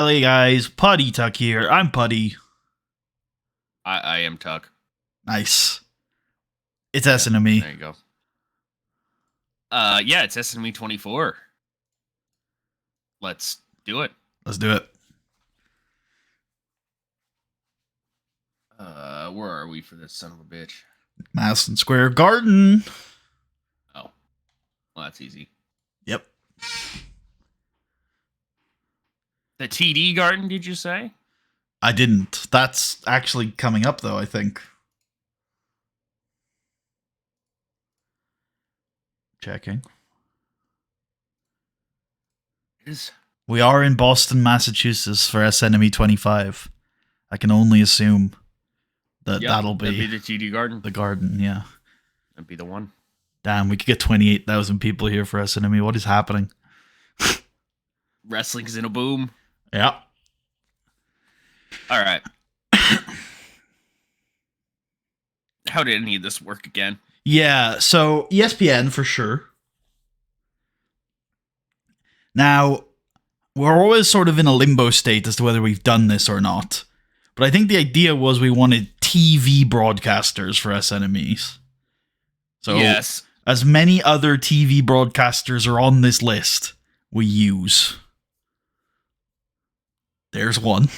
Hey guys, Putty Tuck here. I'm Putty. I am Tuck. Nice. It's SNME. There you go. Yeah, it's SNME 24. Let's do it. Let's do it. Where are we for this son of a bitch? Madison Square Garden. Oh, well, that's easy. Yep. The TD Garden, did you say? I didn't. That's actually coming up, though, I think. Checking. We are in Boston, Massachusetts for SNME 25. I can only assume that that'll be the TD Garden. The garden, yeah. That'd be the one. Damn, we could get 28,000 people here for SNME. What is happening? Wrestling's in a boom. Yeah. All right. How did any of this work again? Yeah, so ESPN for sure. Now, we're always sort of in a limbo state as to whether we've done this or not. But I think the idea was we wanted TV broadcasters for SNMEs. So, yes. As many other TV broadcasters are on this list, we use. There's one.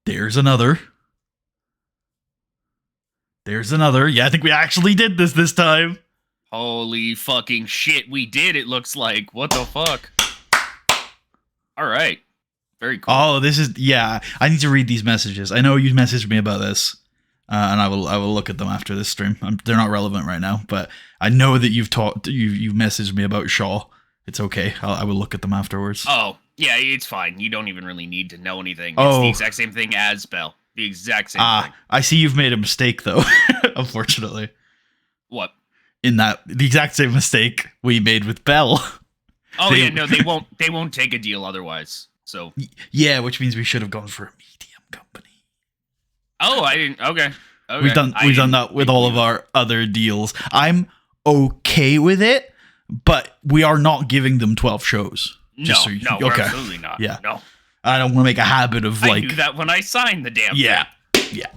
There's another. There's another. Yeah, I think we actually did this time. Holy fucking shit, we did, it looks like. What the fuck? All right. Very cool. Oh, this is... Yeah, I need to read these messages. I know you messaged me about this, and I will look at them after this stream. They're not relevant right now, but I know that you've messaged me about Shaw. It's okay. I will look at them afterwards. Oh, yeah, it's fine. You don't even really need to know anything. It's the exact same thing as Bell. The exact same thing. I see you've made a mistake, though, unfortunately. What? In that, the exact same mistake we made with Bell. Oh, yeah, no, they won't take a deal otherwise, so. Yeah, which means we should have gone for a medium company. Oh, I didn't, okay. We've done that with all of our other deals. I'm okay with it, but we are not giving them 12 shows. We're absolutely not. Yeah. No. I don't want to make a habit of I knew that when I signed the damn thing. Yeah.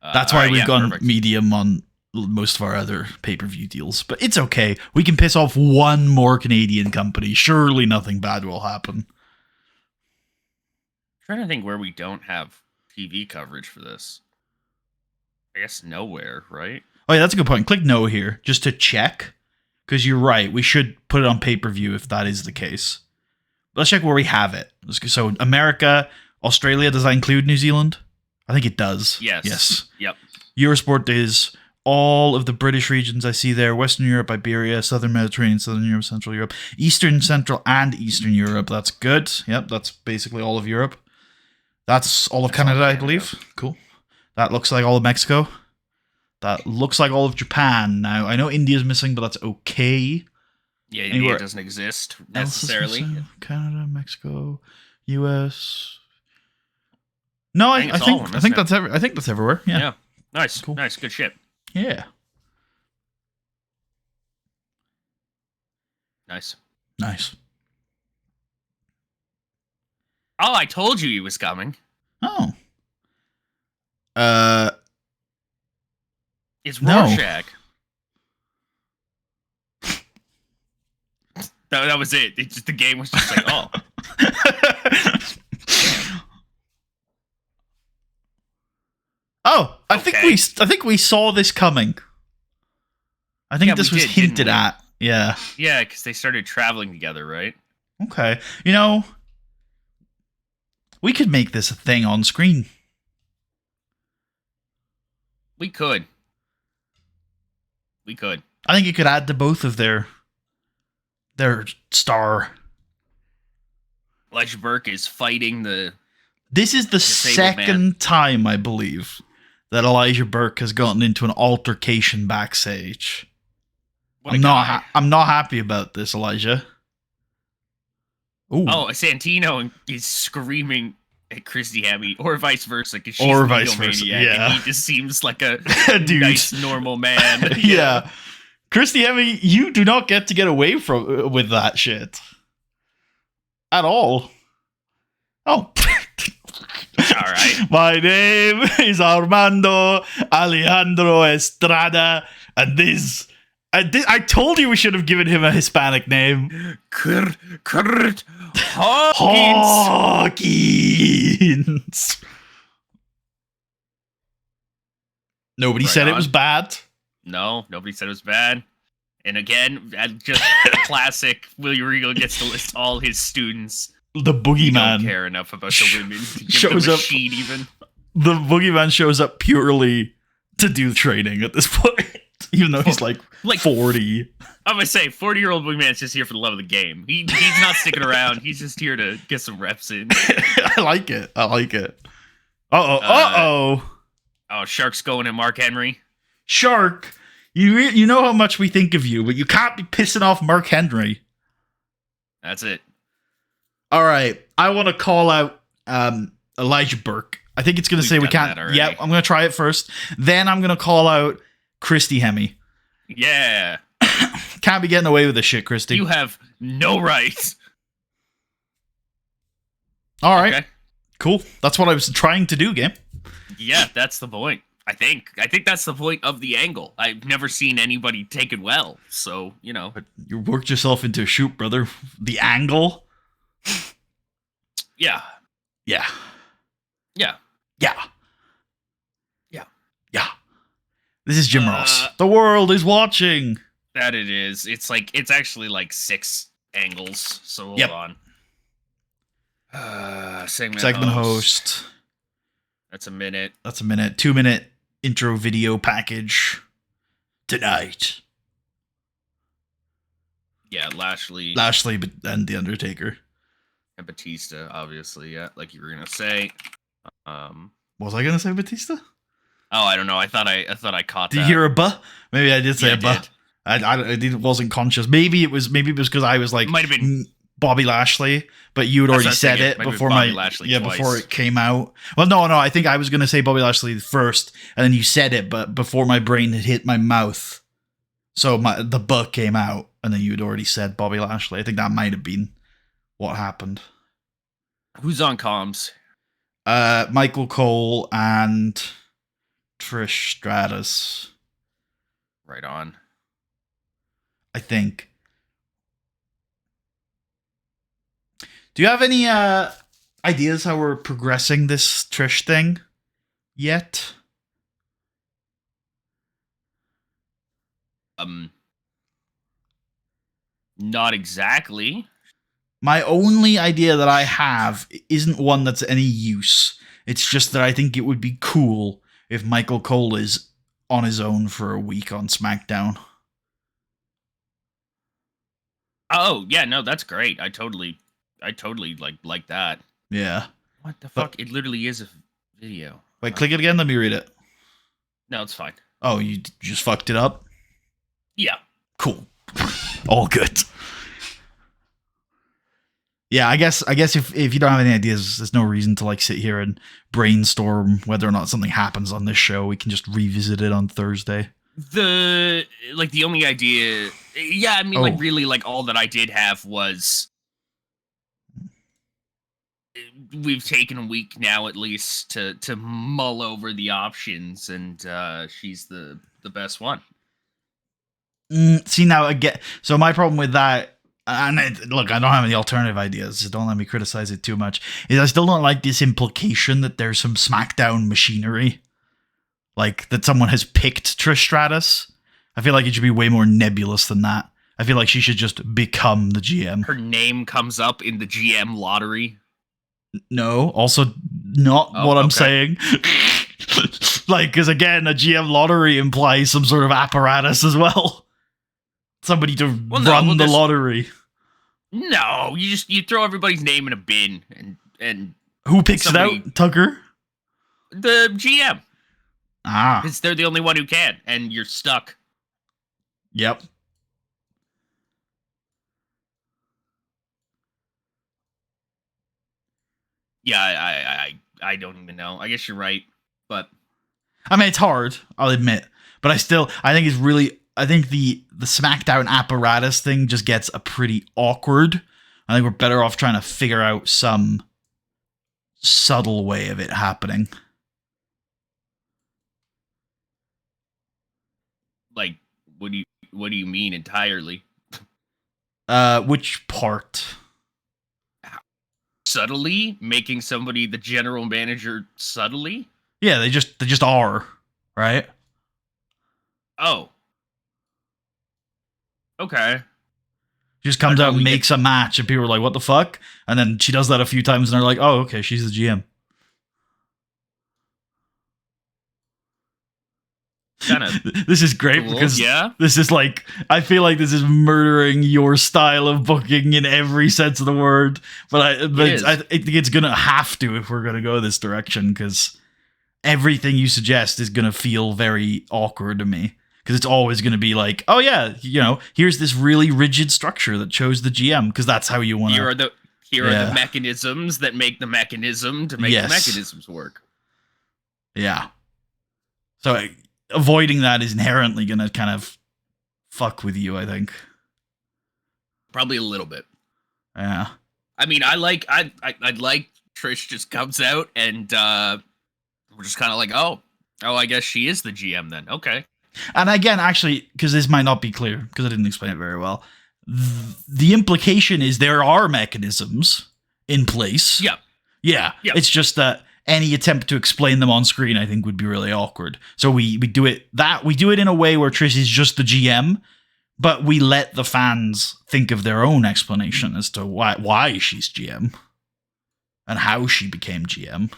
That's why we've gone medium on most of our other pay-per-view deals. But it's okay. We can piss off one more Canadian company. Surely nothing bad will happen. I'm trying to think where we don't have TV coverage for this. I guess nowhere, right? Oh, yeah, that's a good point. Click no here, just to check. Because you're right. We should put it on pay-per-view if that is the case. Let's check where we have it. So, America, Australia, does that include New Zealand? I think it does. Yes. Yep. Eurosport is all of the British regions I see there. Western Europe, Iberia, Southern Mediterranean, Southern Europe, Central Europe. Eastern, Central, and Eastern Europe. That's good. Yep, that's basically all of Europe. That's all of Canada, I believe. Cool. That looks like all of Mexico. That looks like all of Japan. Now, I know India's missing, but that's okay. Yeah, India doesn't exist necessarily. Canada, Mexico, US. No, I think that's everywhere. Yeah. Nice. Cool. Nice. Good shit. Yeah. Nice. Oh, I told you he was coming. Oh. It's Rorschach. That was it. The game was just like, oh. Oh, I think we saw this coming. I think this was hinted at. Yeah. Yeah, because they started traveling together, right? Okay. We could make this a thing on screen. We could. I think it could add to both of their star. Elijah Burke is fighting the... This is the second time, I believe, that Elijah Burke has gotten into an altercation backstage. I'm not happy about this, Elijah. Ooh. Oh, Santino is screaming at Christy Hemme, or vice versa, because she's the maniac, and he just seems like a nice, normal man. Yeah. Christy Hemme, you do not get to get away from with that shit at all. Oh. All right. My name is Armando Alejandro Estrada, and I told you we should have given him a Hispanic name. Kurt Hawkins. Hawkins. Nobody said it was bad. No, nobody said it was bad. And again, just classic. Willie Regal gets to list all his students. The boogeyman. Don't care enough about the women. Shows the up. machine even. The boogeyman shows up purely to do training at this point, even though he's like 40. I'm gonna say 40-year-old boogeyman's just here for the love of the game. He's not sticking around. He's just here to get some reps in. I like it. Uh-oh. Oh, Shark's going at Mark Henry. Shark, you know how much we think of you, but you can't be pissing off Mark Henry. That's it. All right, I want to call out Elijah Burke. I think it's going to say we can't. Yeah, I'm going to try it first. Then I'm going to call out Christy Hemme. Yeah. Can't be getting away with this shit, Christy. You have no right. All right. Okay. Cool. That's what I was trying to do, game. Yeah, that's the point. I think that's the point of the angle. I've never seen anybody take it well, so, you know. But you worked yourself into a shoot, brother. The angle. Yeah. Yeah. Yeah. Yeah. Yeah. Yeah. This is Jim Ross. The world is watching. That it is. It's actually like 6 angles, so hold on. Segment host. That's a minute. 2-minute intro video package. Tonight. Yeah, Lashley and The Undertaker. And Batista, obviously, yeah, like you were gonna say. Was I gonna say Batista? Oh, I don't know. I thought I caught that. Did you hear a buh? Maybe I did say a buh. Did. I wasn't conscious. Maybe it was because I was like, might have been Bobby Lashley, but you had already said it before before it came out. Well, no, I think I was gonna say Bobby Lashley first, and then you said it, but before my brain had hit my mouth, so the buh came out, and then you had already said Bobby Lashley. I think that might have been what happened. Who's on comms? Michael Cole and Trish Stratus. Right on. I think. Do you have any ideas how we're progressing this Trish thing yet? Not exactly. My only idea that I have isn't one that's any use. It's just that I think it would be cool if Michael Cole is on his own for a week on SmackDown. Oh, yeah, no, that's great. I totally like that. Yeah. What the fuck? It literally is a video. Wait, click it again. Let me read it. No, it's fine. Oh, you just fucked it up? Yeah. Cool. All good. Yeah, I guess if you don't have any ideas, there's no reason to like sit here and brainstorm whether or not something happens on this show. We can just revisit it on Thursday. The only idea, yeah, I mean, really, all that I did have was we've taken a week now at least to mull over the options, and she's the best one. See, now again, so my problem with that, and look, I don't have any alternative ideas, so don't let me criticize it too much, is I still don't like this implication that there's some SmackDown machinery. Like, that someone has picked Trish Stratus. I feel like it should be way more nebulous than that. I feel like she should just become the GM. Her name comes up in the GM lottery. No, also not what I'm saying. Like, because again, a GM lottery implies some sort of apparatus as well. Somebody to run the lottery. No, you throw everybody's name in a bin and who picks it out? Tucker? The GM. Ah. Because they're the only one who can, and you're stuck. Yep. Yeah, I don't even know. I guess you're right, but I mean, it's hard, I'll admit, but I think it's really I think the SmackDown apparatus thing just gets a pretty awkward. I think we're better off trying to figure out some subtle way of it happening. Like, what do you mean entirely? Which part? Subtly making somebody the general manager subtly? Yeah, they just are, right? Oh. Okay. She just comes out and makes a match, and people are like, what the fuck? And then she does that a few times, and they're like, oh, okay, she's the GM. This is great cool, because this is like, I feel like this is murdering your style of booking in every sense of the word. But I think it's going to have to if we're going to go this direction, because everything you suggest is going to feel very awkward to me. Because it's always going to be like, oh yeah, you know, here's this really rigid structure that chose the GM, because that's how you want to. Here are the mechanisms that make the mechanism to make the mechanisms work. Yeah. So avoiding that is inherently going to kind of fuck with you, I think. Probably a little bit. Yeah. I mean, I'd like Trish just comes out and we're just kind of like, oh, I guess she is the GM then. Okay. And again, actually, because this might not be clear, because I didn't explain it very well, the implication is there are mechanisms in place. Yeah. Yeah. It's just that any attempt to explain them on screen, I think, would be really awkward. So we do it in a way where Trish is just the GM, but we let the fans think of their own explanation as to why she's GM and how she became GM.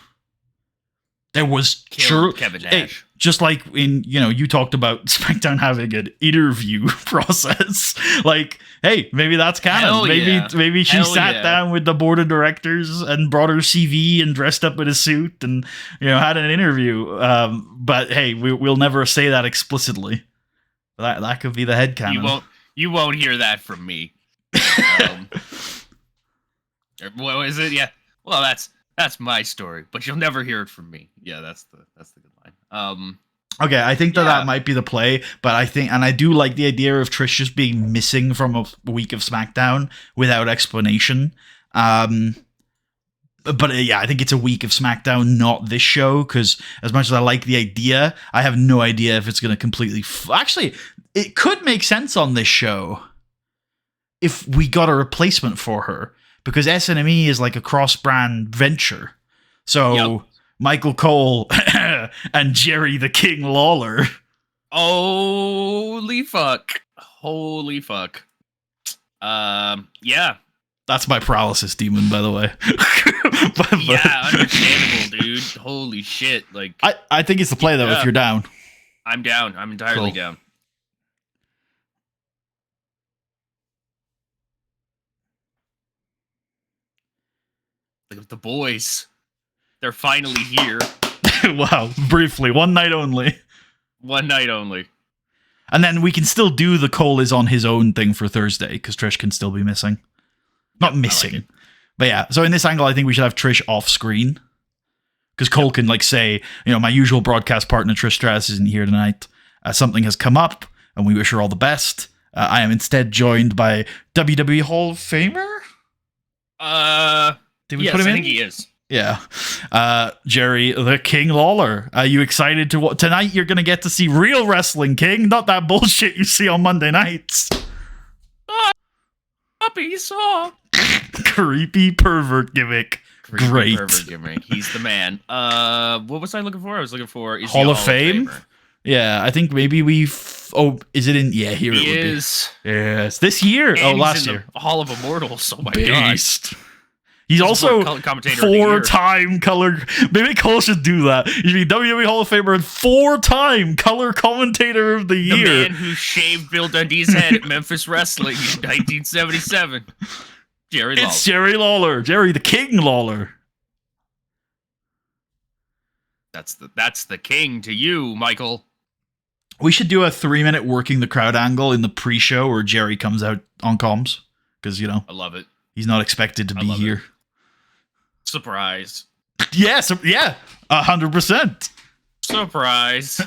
There was Kevin Nash. Just like in, you talked about SmackDown having an interview process. Like, hey, maybe that's canon. Maybe she sat down with the board of directors and brought her CV and dressed up in a suit and had an interview. But hey, we'll never say that explicitly. That could be the headcanon. You won't hear that from me. What was it? Yeah. Well, that's my story, but you'll never hear it from me. Yeah, that's the good line. Okay, I think that might be the play, but I do like the idea of Trish just being missing from a week of SmackDown without explanation. But I think it's a week of SmackDown, not this show, because as much as I like the idea, I have no idea if it's going to completely... Actually, it could make sense on this show if we got a replacement for her, because SNME is like a cross-brand venture. So Michael Cole and Jerry the King Lawler. Holy fuck. Yeah. That's my paralysis demon, by the way. Yeah, understandable, dude. Holy shit. Like, I think it's the play, though, if you're down. I'm down. I'm entirely down. Look at the boys. They're finally here. Wow. Briefly. One night only. And then we can still do the Cole is on his own thing for Thursday, because Trish can still be missing. Not missing. Like, but yeah. So in this angle, I think we should have Trish off screen. Because Cole can say, my usual broadcast partner, Trish Stratus, isn't here tonight. Something has come up, and we wish her all the best. I am instead joined by WWE Hall of Famer? Did we put him in? I think he is. Yeah. Jerry the King Lawler. Are you excited to... Tonight you're going to get to see real wrestling, King, not that bullshit you see on Monday nights. Puppy saw. Creepy pervert gimmick. Great. Pervert gimmick. He's the man. What was I looking for? I was looking for... Hall of Fame? Yeah, I think maybe is it in... Yeah, here it would is. Be. Yes. This year? And last year. Hall of Immortals. Oh my Beast. God. He's also four-time color... Maybe Cole should do that. He should be WWE Hall of Famer and four-time color commentator of the year. The man who shaved Bill Dundee's head at Memphis Wrestling in 1977. Jerry Lawler. It's Jerry Lawler. Jerry the King Lawler. That's the king to you, Michael. We should do a 3-minute working the crowd angle in the pre-show where Jerry comes out on comms. Because, I love it. He's not expected to be here. Surprise. Yes, yeah, 100%. Surprise.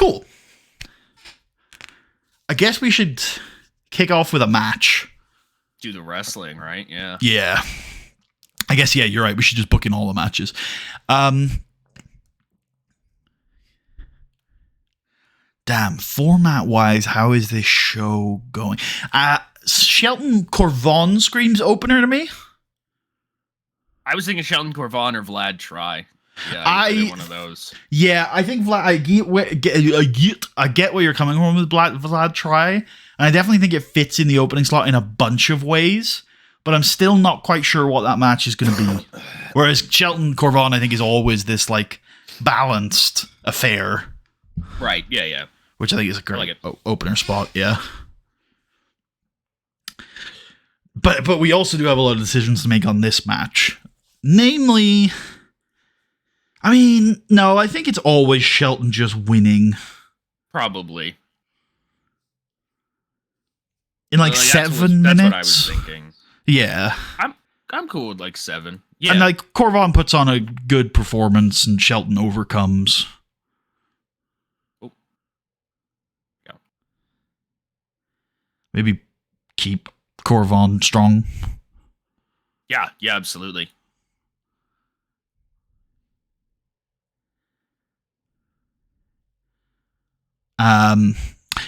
Cool. I guess we should kick off with a match. Do the wrestling, right? Yeah. Yeah. I guess, yeah, you're right. We should just book in all the matches. Damn, format-wise, how is this show going? Shelton Corvon screams opener to me. I was thinking Shelton Corvon or Vlad Try. Yeah, either one of those. Yeah, I think Vlad. I get where you're coming from with Vlad Try, and I definitely think it fits in the opening slot in a bunch of ways. But I'm still not quite sure what that match is going to be. Whereas Shelton Corvon, I think, is always this like balanced affair. Right. Yeah. Yeah. Which I think is a great opener spot. Yeah. But we also do have a lot of decisions to make on this match. Namely, I mean, no, I think it's always Shelton just winning. Probably. In like 7 minutes? That's what I was thinking. Yeah. I'm cool with like 7. Yeah. And like Corvon puts on a good performance and Shelton overcomes. Oh. Yeah. Maybe keep Corvon strong. Yeah, absolutely.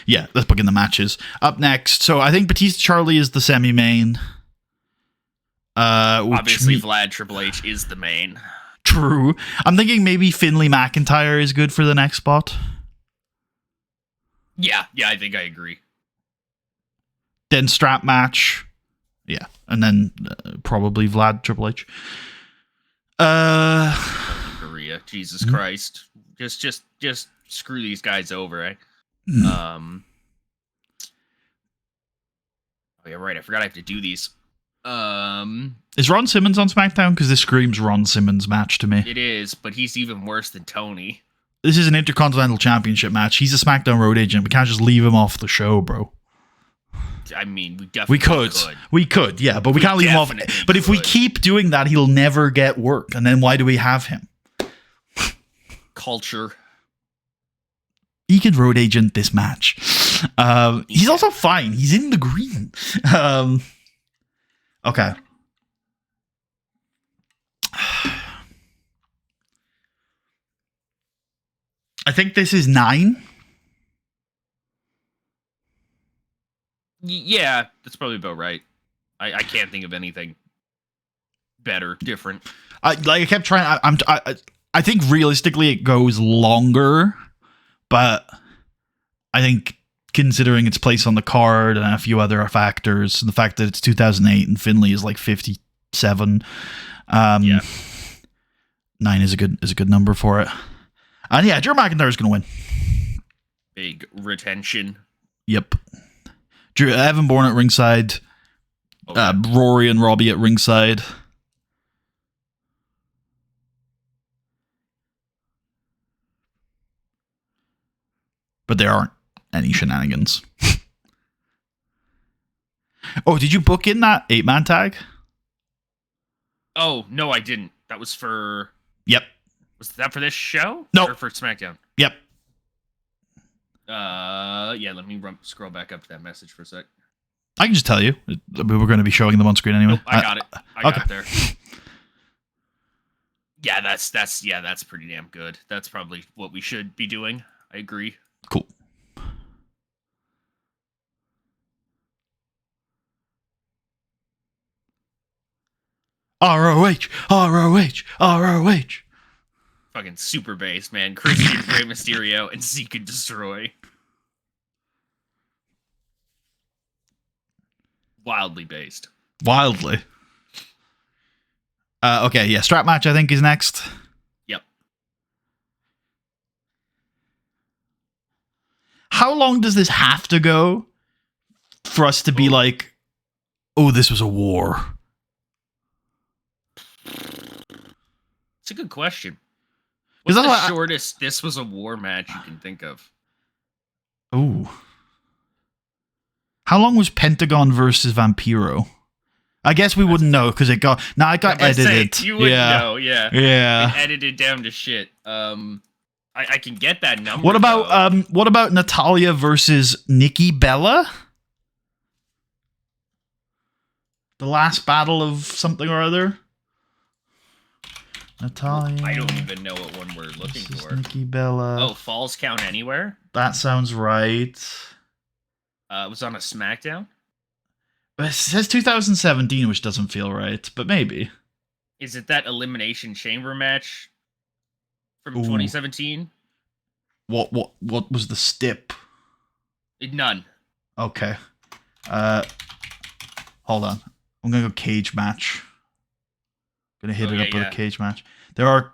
Yeah, let's book in the matches. Up next, so I think Batista Charlie is the semi-main. Obviously, Vlad Triple H is the main. True. I'm thinking maybe Finley McIntyre is good for the next spot. Yeah, I think I agree. Then strap match. Yeah, and then probably Vlad Triple H. Korea, Jesus Christ. Just screw these guys over, eh? Oh yeah, right. I forgot I have to do these. Is Ron Simmons on SmackDown? Because this screams Ron Simmons match to me. It is, but he's even worse than Tony. This is an Intercontinental Championship match. He's a SmackDown road agent. We can't just leave him off the show, bro. I mean, we definitely could. We could, yeah, but we can't leave him off. But if we keep doing that, he'll never get work. And then why do we have him? Culture. He could road agent this match. He's also fine. He's in the green. Okay. I think this is 9. Yeah, that's probably about right. I can't think of anything better, different. I kept trying. I think realistically it goes longer, but I think considering its place on the card and a few other factors, the fact that it's 2008 and Finley is like 57, 9 is a good number for it. And yeah, Drew McIntyre is going to win. Big retention. Yep. Evan Bourne at ringside. Okay. Rory and Robbie at ringside. But there aren't any shenanigans. Oh, did you book in that 8-man tag? Oh, no, I didn't. That was for... Yep. Was that for this show? No. Or for SmackDown? Yep. Yeah, let me scroll back up to that message for a sec. I can just tell you. We're going to be showing them on screen anyway. Nope, I got it. I got it there. Yeah, that's pretty damn good. That's probably what we should be doing. I agree. Cool. ROH, ROH, ROH. Fucking super bass, man. Christian, Rey Mysterio, and Zeke and Destroy. Wildly based. Wildly. Okay, yeah, strap match I think is next. Yep. How long does this have to go for us to be like, oh, this was a war? It's a good question. What's the shortest this was a war match you can think of? Oh. How long was Pentagon versus Vampiro? I guess we wouldn't know because it got edited. You wouldn't know, yeah. Yeah. Edited down to shit. I can get that number. What about though. what about Natalia versus Nikki Bella? The last battle of something or other. Natalia. I don't even know what one we're looking for. Nikki Bella. Oh, Falls Count Anywhere? That sounds right. It was on a SmackDown? But it says 2017, which doesn't feel right, but maybe. Is it that Elimination Chamber match from Ooh. 2017? What was the stip? None. Okay. Hold on. I'm gonna go cage match. Gonna hit it up with a cage match. There are.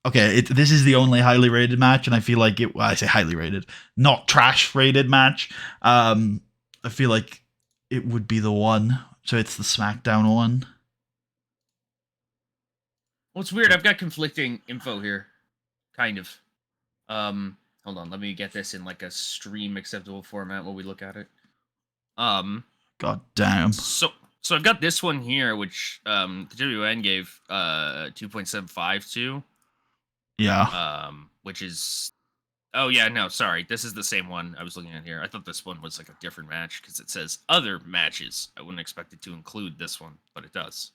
Okay, this is the only highly rated match, and I feel like it. Well, I say highly rated, not trash rated match. I feel like it would be the one. So it's the SmackDown one. Well, it's weird. I've got conflicting info here, kind of. Hold on. Let me get this in like a stream acceptable format while we look at it. God damn. So I've got this one here, which the WN gave 2.75 to. Yeah. Which is, oh yeah, no, sorry, this is the same one I was looking at here. I thought this one was like a different match because it says other matches. I wouldn't expect it to include this one, but it does.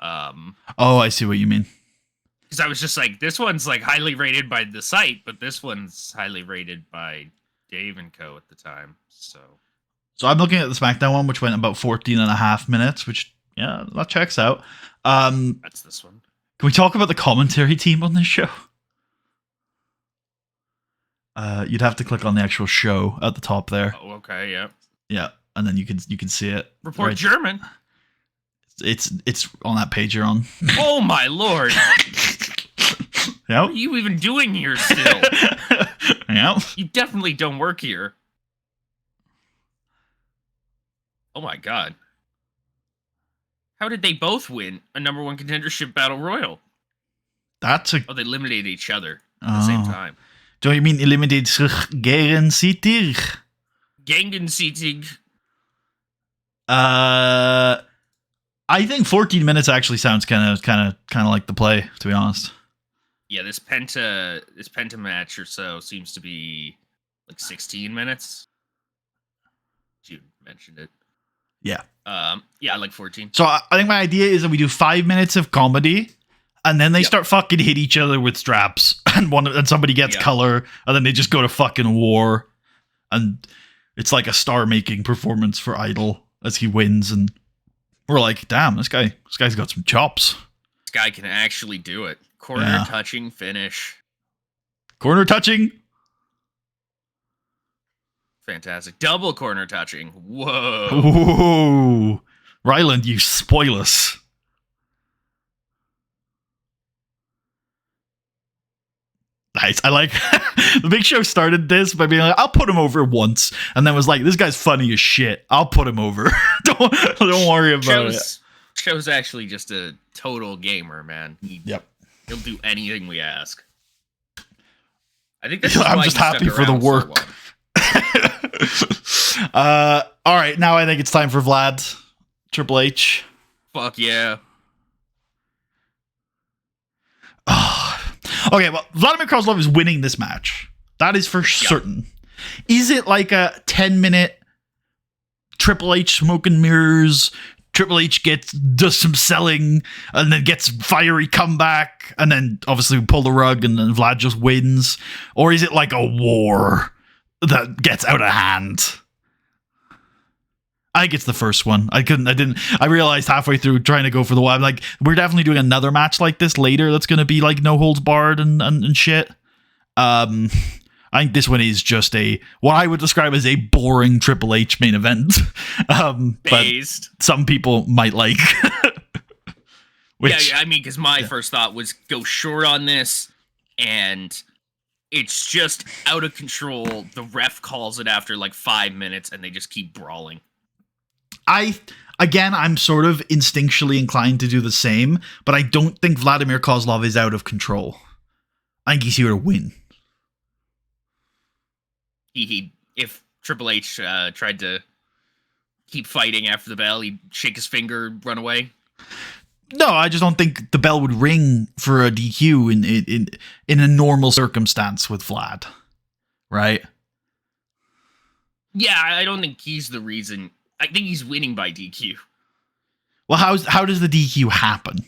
Oh, I see what you mean. Because I was just like, this one's like highly rated by the site, but this one's highly rated by Dave and Co. at the time. So I'm looking at the SmackDown one, which went about 14 and a half minutes, which, yeah, that checks out. That's this one. Can we talk about the commentary team on this show? You'd have to click on the actual show at the top there. Oh, okay, yeah. Yeah, and then you can see it. Report right. German. It's on that page you're on. Oh my lord. Yep. What are you even doing here still? Yep. You definitely don't work here. Oh my god. How did they both win a number one contendership battle royal? That's a. Oh, they eliminated each other at the same time. Do you mean eliminate zich gegenseitig? Gegenseitig. I think 14 minutes actually sounds kind of like the play, to be honest. Yeah, this penta match or so seems to be like 16 minutes. You mentioned it. Yeah. Yeah, like 14. So I think my idea is that we do 5 minutes of comedy, and then they start fucking hit each other with straps, and somebody gets color, and then they just go to fucking war, and it's like a star-making performance for Idol as he wins, and we're like, damn, this guy's got some chops. This guy can actually do it. Corner touching finish. Corner touching. Fantastic. Double corner touching. Whoa. Ooh. Ryland, you spoil us. Nice. I like the Big Show started this by being like, I'll put him over once, and then was like, this guy's funny as shit. I'll put him over. don't worry about it. Show's actually just a total gamer, man. He'll do anything we ask. I think that's I'm just happy for the work. All right, now I think it's time for Vlad. Triple H. Fuck yeah. Okay, well, Vladimir Kozlov is winning this match. That is for certain. Is it like a 10-minute Triple H smoke and mirrors? Triple H does some selling and then gets fiery comeback and then obviously pull the rug and then Vlad just wins? Or is it like a war that gets out of hand? I think it's the first one. I realized halfway through trying to go for the one. I'm like, we're definitely doing another match like this later that's going to be like no holds barred and shit. I think this one is just what I would describe as a boring Triple H main event. But some people might like. Yeah, I mean, because my first thought was go short on this, and it's just out of control. The ref calls it after like 5 minutes, and they just keep brawling. I'm sort of instinctually inclined to do the same, but I don't think Vladimir Kozlov is out of control. I think he's here to win. If Triple H tried to keep fighting after the bell, he'd shake his finger, run away. No, I just don't think the bell would ring for a DQ in a normal circumstance with Vlad, right? Yeah, I don't think he's the reason. I think he's winning by DQ. Well, how does the DQ happen?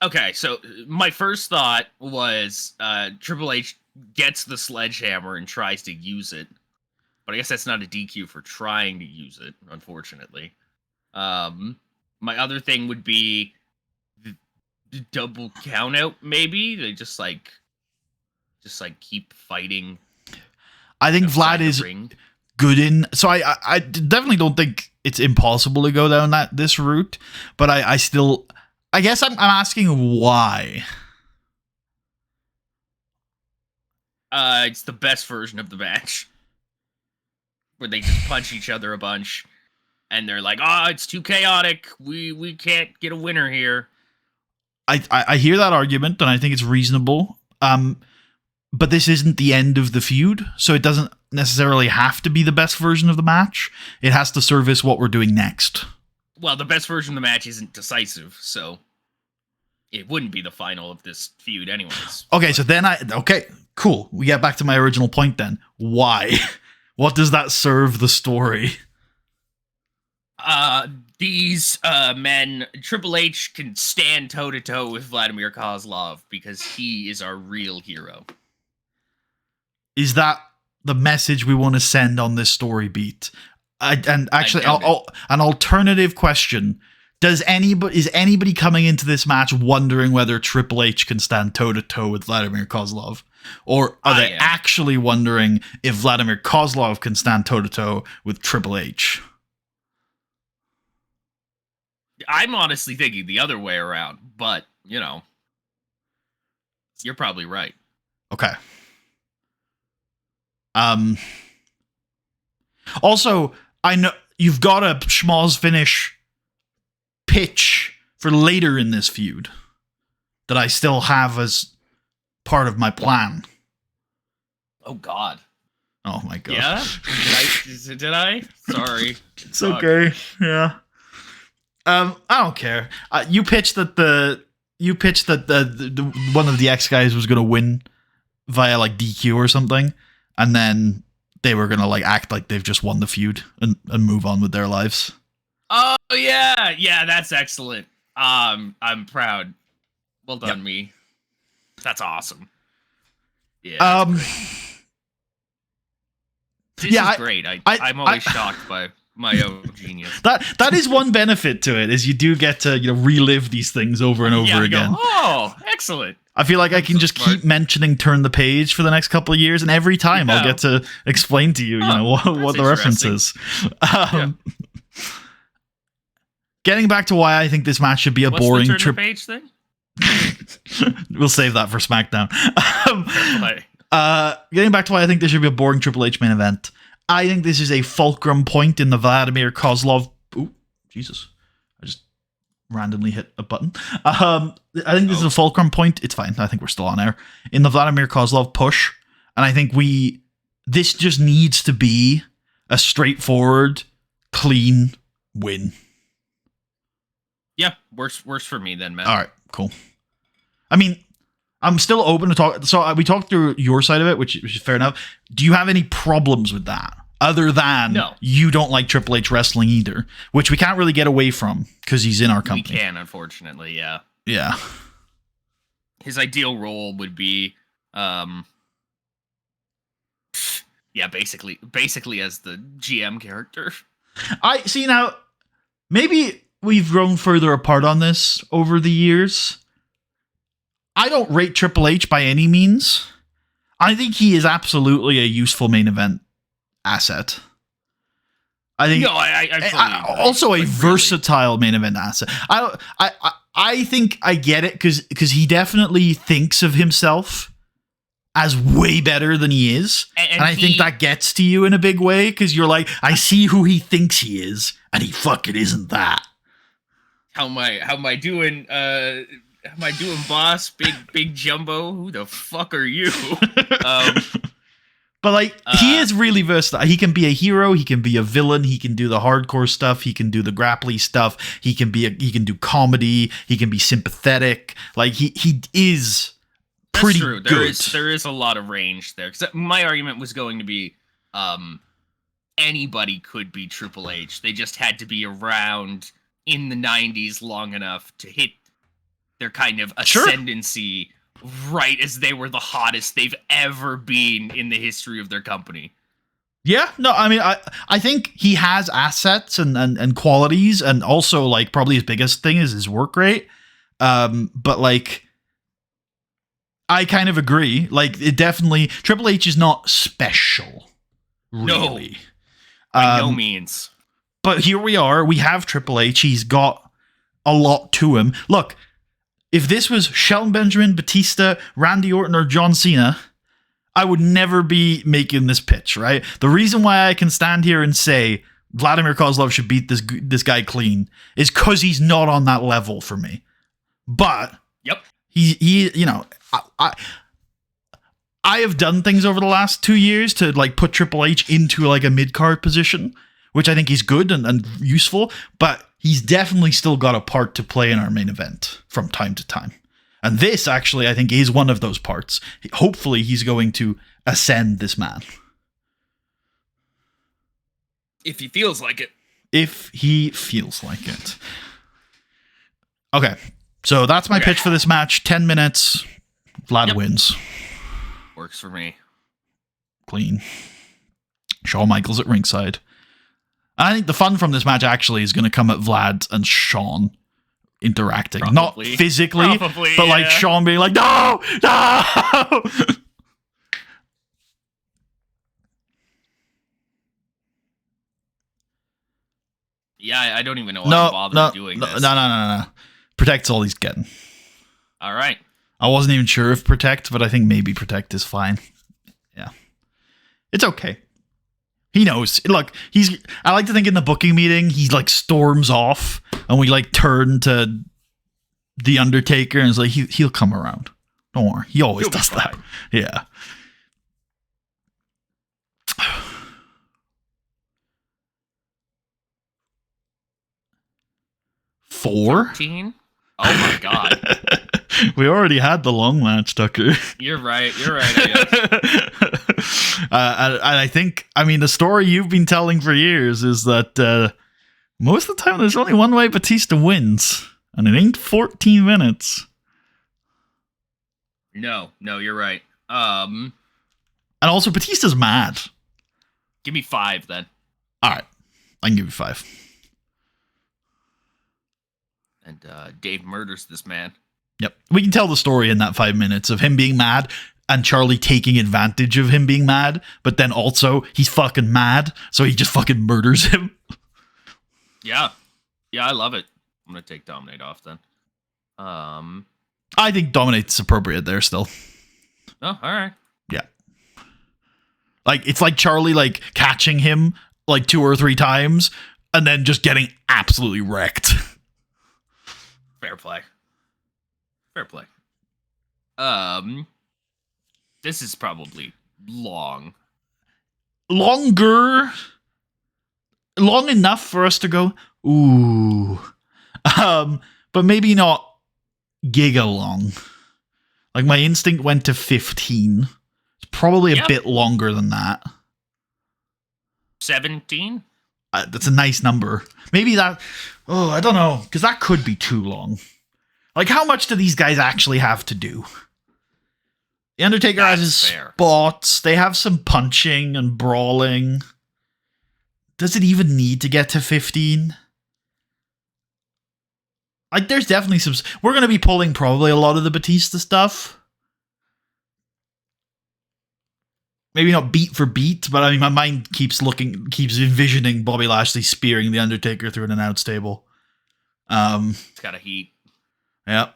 Okay, so my first thought was Triple H gets the sledgehammer and tries to use it. But I guess that's not a DQ for trying to use it, unfortunately. My other thing would be the double count out, maybe. They just like keep fighting. I think Vlad is good in, so I definitely don't think it's impossible to go down this route, but I still, I guess I'm asking why. It's the best version of the match, where they just punch each other a bunch, and they're like, "Oh, it's too chaotic. We can't get a winner here." I hear that argument, and I think it's reasonable. But this isn't the end of the feud, so it doesn't necessarily have to be the best version of the match. It has to service what we're doing next. Well, the best version of the match isn't decisive, so it wouldn't be the final of this feud anyways. Okay, so then okay, cool. We get back to my original point then. Why? What does that serve the story? These men, Triple H can stand toe-to-toe with Vladimir Kozlov because he is our real hero. Is that the message we want to send on this story beat? And actually, an alternative question: is anybody coming into this match wondering whether Triple H can stand toe to toe with Vladimir Kozlov, or are they actually wondering if Vladimir Kozlov can stand toe to toe with Triple H? I'm honestly thinking the other way around, but you're probably right. Okay. Also, I know you've got a schmoz finish pitch for later in this feud that I still have as part of my plan. Oh God. Oh my God. Yeah? Did I? Sorry. It's okay. Yeah. I don't care. You pitched that the one of the X guys was gonna win via like DQ or something, and then they were gonna like act like they've just won the feud and move on with their lives. Oh yeah, that's excellent. I'm proud. Well done, me. That's awesome. Yeah. This is great. I'm always shocked by my own genius. That is one benefit to it, is you do get to relive these things over and over again. Oh, excellent. I feel like I can just keep mentioning Turn the Page for the next couple of years, and every time I'll get to explain to you, what the reference is. Getting back to why I think this match should be a boring Turn the Page thing? We'll save that for SmackDown. Getting back to why I think this should be a boring Triple H main event. I think this is a fulcrum point in the Vladimir Kozlov. Ooh, Jesus. I just randomly hit a button. I think this is a fulcrum point. It's fine. I think we're still on air. In the Vladimir Kozlov push. And I think this just needs to be a straightforward, clean win. Yeah, worse for me then, man. All right, cool. I mean, I'm still open to talk. So we talked through your side of it, which is fair enough. Do you have any problems with that? Other than you don't like Triple H wrestling either, which we can't really get away from because he's in our company. We can, unfortunately, yeah. Yeah. His ideal role would be, basically as the GM character. I see now. Maybe we've grown further apart on this over the years. I don't rate Triple H by any means. I think he is absolutely a useful main event asset. I think also a versatile main event asset. I think I get it because he definitely thinks of himself as way better than he is, and I think that gets to you in a big way because you're like, I see who he thinks he is, and he fucking isn't that. How am I doing? Am I doing, boss? Big Jumbo? Who the fuck are you? But like he is really versatile. He can be a hero, he can be a villain, he can do the hardcore stuff, he can do the grapply stuff, he can do comedy, he can be sympathetic. Like he is pretty That's true. good. There is a lot of range there. 'Cause my argument was going to be anybody could be Triple H. They just had to be around in the 90s long enough to hit their kind of ascendancy right as they were the hottest they've ever been in the history of their company. Yeah, no, I mean, I think he has assets and qualities, and also like probably his biggest thing is his work rate. But like, I kind of agree. Like, it definitely Triple H is not special, really. No, by no means. But here we are. We have Triple H. He's got a lot to him. Look, if this was Shelton Benjamin, Batista, Randy Orton, or John Cena, I would never be making this pitch, right? The reason why I can stand here and say Vladimir Kozlov should beat this guy clean is because he's not on that level for me. But he you know, I have done things over the last 2 years to like put Triple H into like a mid-card position, which I think is good and useful, but he's definitely still got a part to play in our main event from time to time. And this actually, I think, is one of those parts. Hopefully, he's going to ascend this man. If he feels like it. If he feels like it. Okay, so that's my pitch for this match. 10 minutes. Vlad wins. Works for me. Clean. Shawn Michaels at ringside. I think the fun from this match actually is going to come at Vlad and Shawn interacting. Probably. Not physically, but like Shawn being like, no! Yeah, I don't even know why I'm bothered doing this. No. Protect's all he's getting. All right. I wasn't even sure if Protect, but I think maybe Protect is fine. Yeah. It's okay. He knows. Look, I like to think in the booking meeting, he like storms off and we like turn to The Undertaker and it's like, he'll come around. Don't worry. He always does that. Yeah. Four? 13? Oh my God. We already had the long match, Tucker. You're right. I guess. And I think, I mean, the story you've been telling for years is that most of the time there's only one way Batista wins, and it ain't 14 minutes. No, you're right. And also, Batista's mad. Give me 5 then. All right, I can give you 5. And Dave murders this man. Yep. We can tell the story in that 5 minutes of him being mad and Charlie taking advantage of him being mad, but then also he's fucking mad, so he just fucking murders him. Yeah, I love it. I'm gonna take Dominate off then. I think Dominate's appropriate there still. Oh, all right. Yeah. Like, it's like Charlie, like, catching him, like, 2 or 3 times, and then just getting absolutely wrecked. Fair play. This is probably long. Long enough for us to go, ooh. But maybe not giga long. Like, my instinct went to 15. It's probably a bit longer than that. 17? That's a nice number. Maybe that... Oh, I don't know. Because that could be too long. Like, how much do these guys actually have to do? The Undertaker has his spots. They have some punching and brawling. Does it even need to get to 15? Like, there's definitely some... We're going to be pulling probably a lot of the Batista stuff. Maybe not beat for beat, but I mean, my mind keeps envisioning Bobby Lashley spearing The Undertaker through an announce table. It's got a heat. Yep.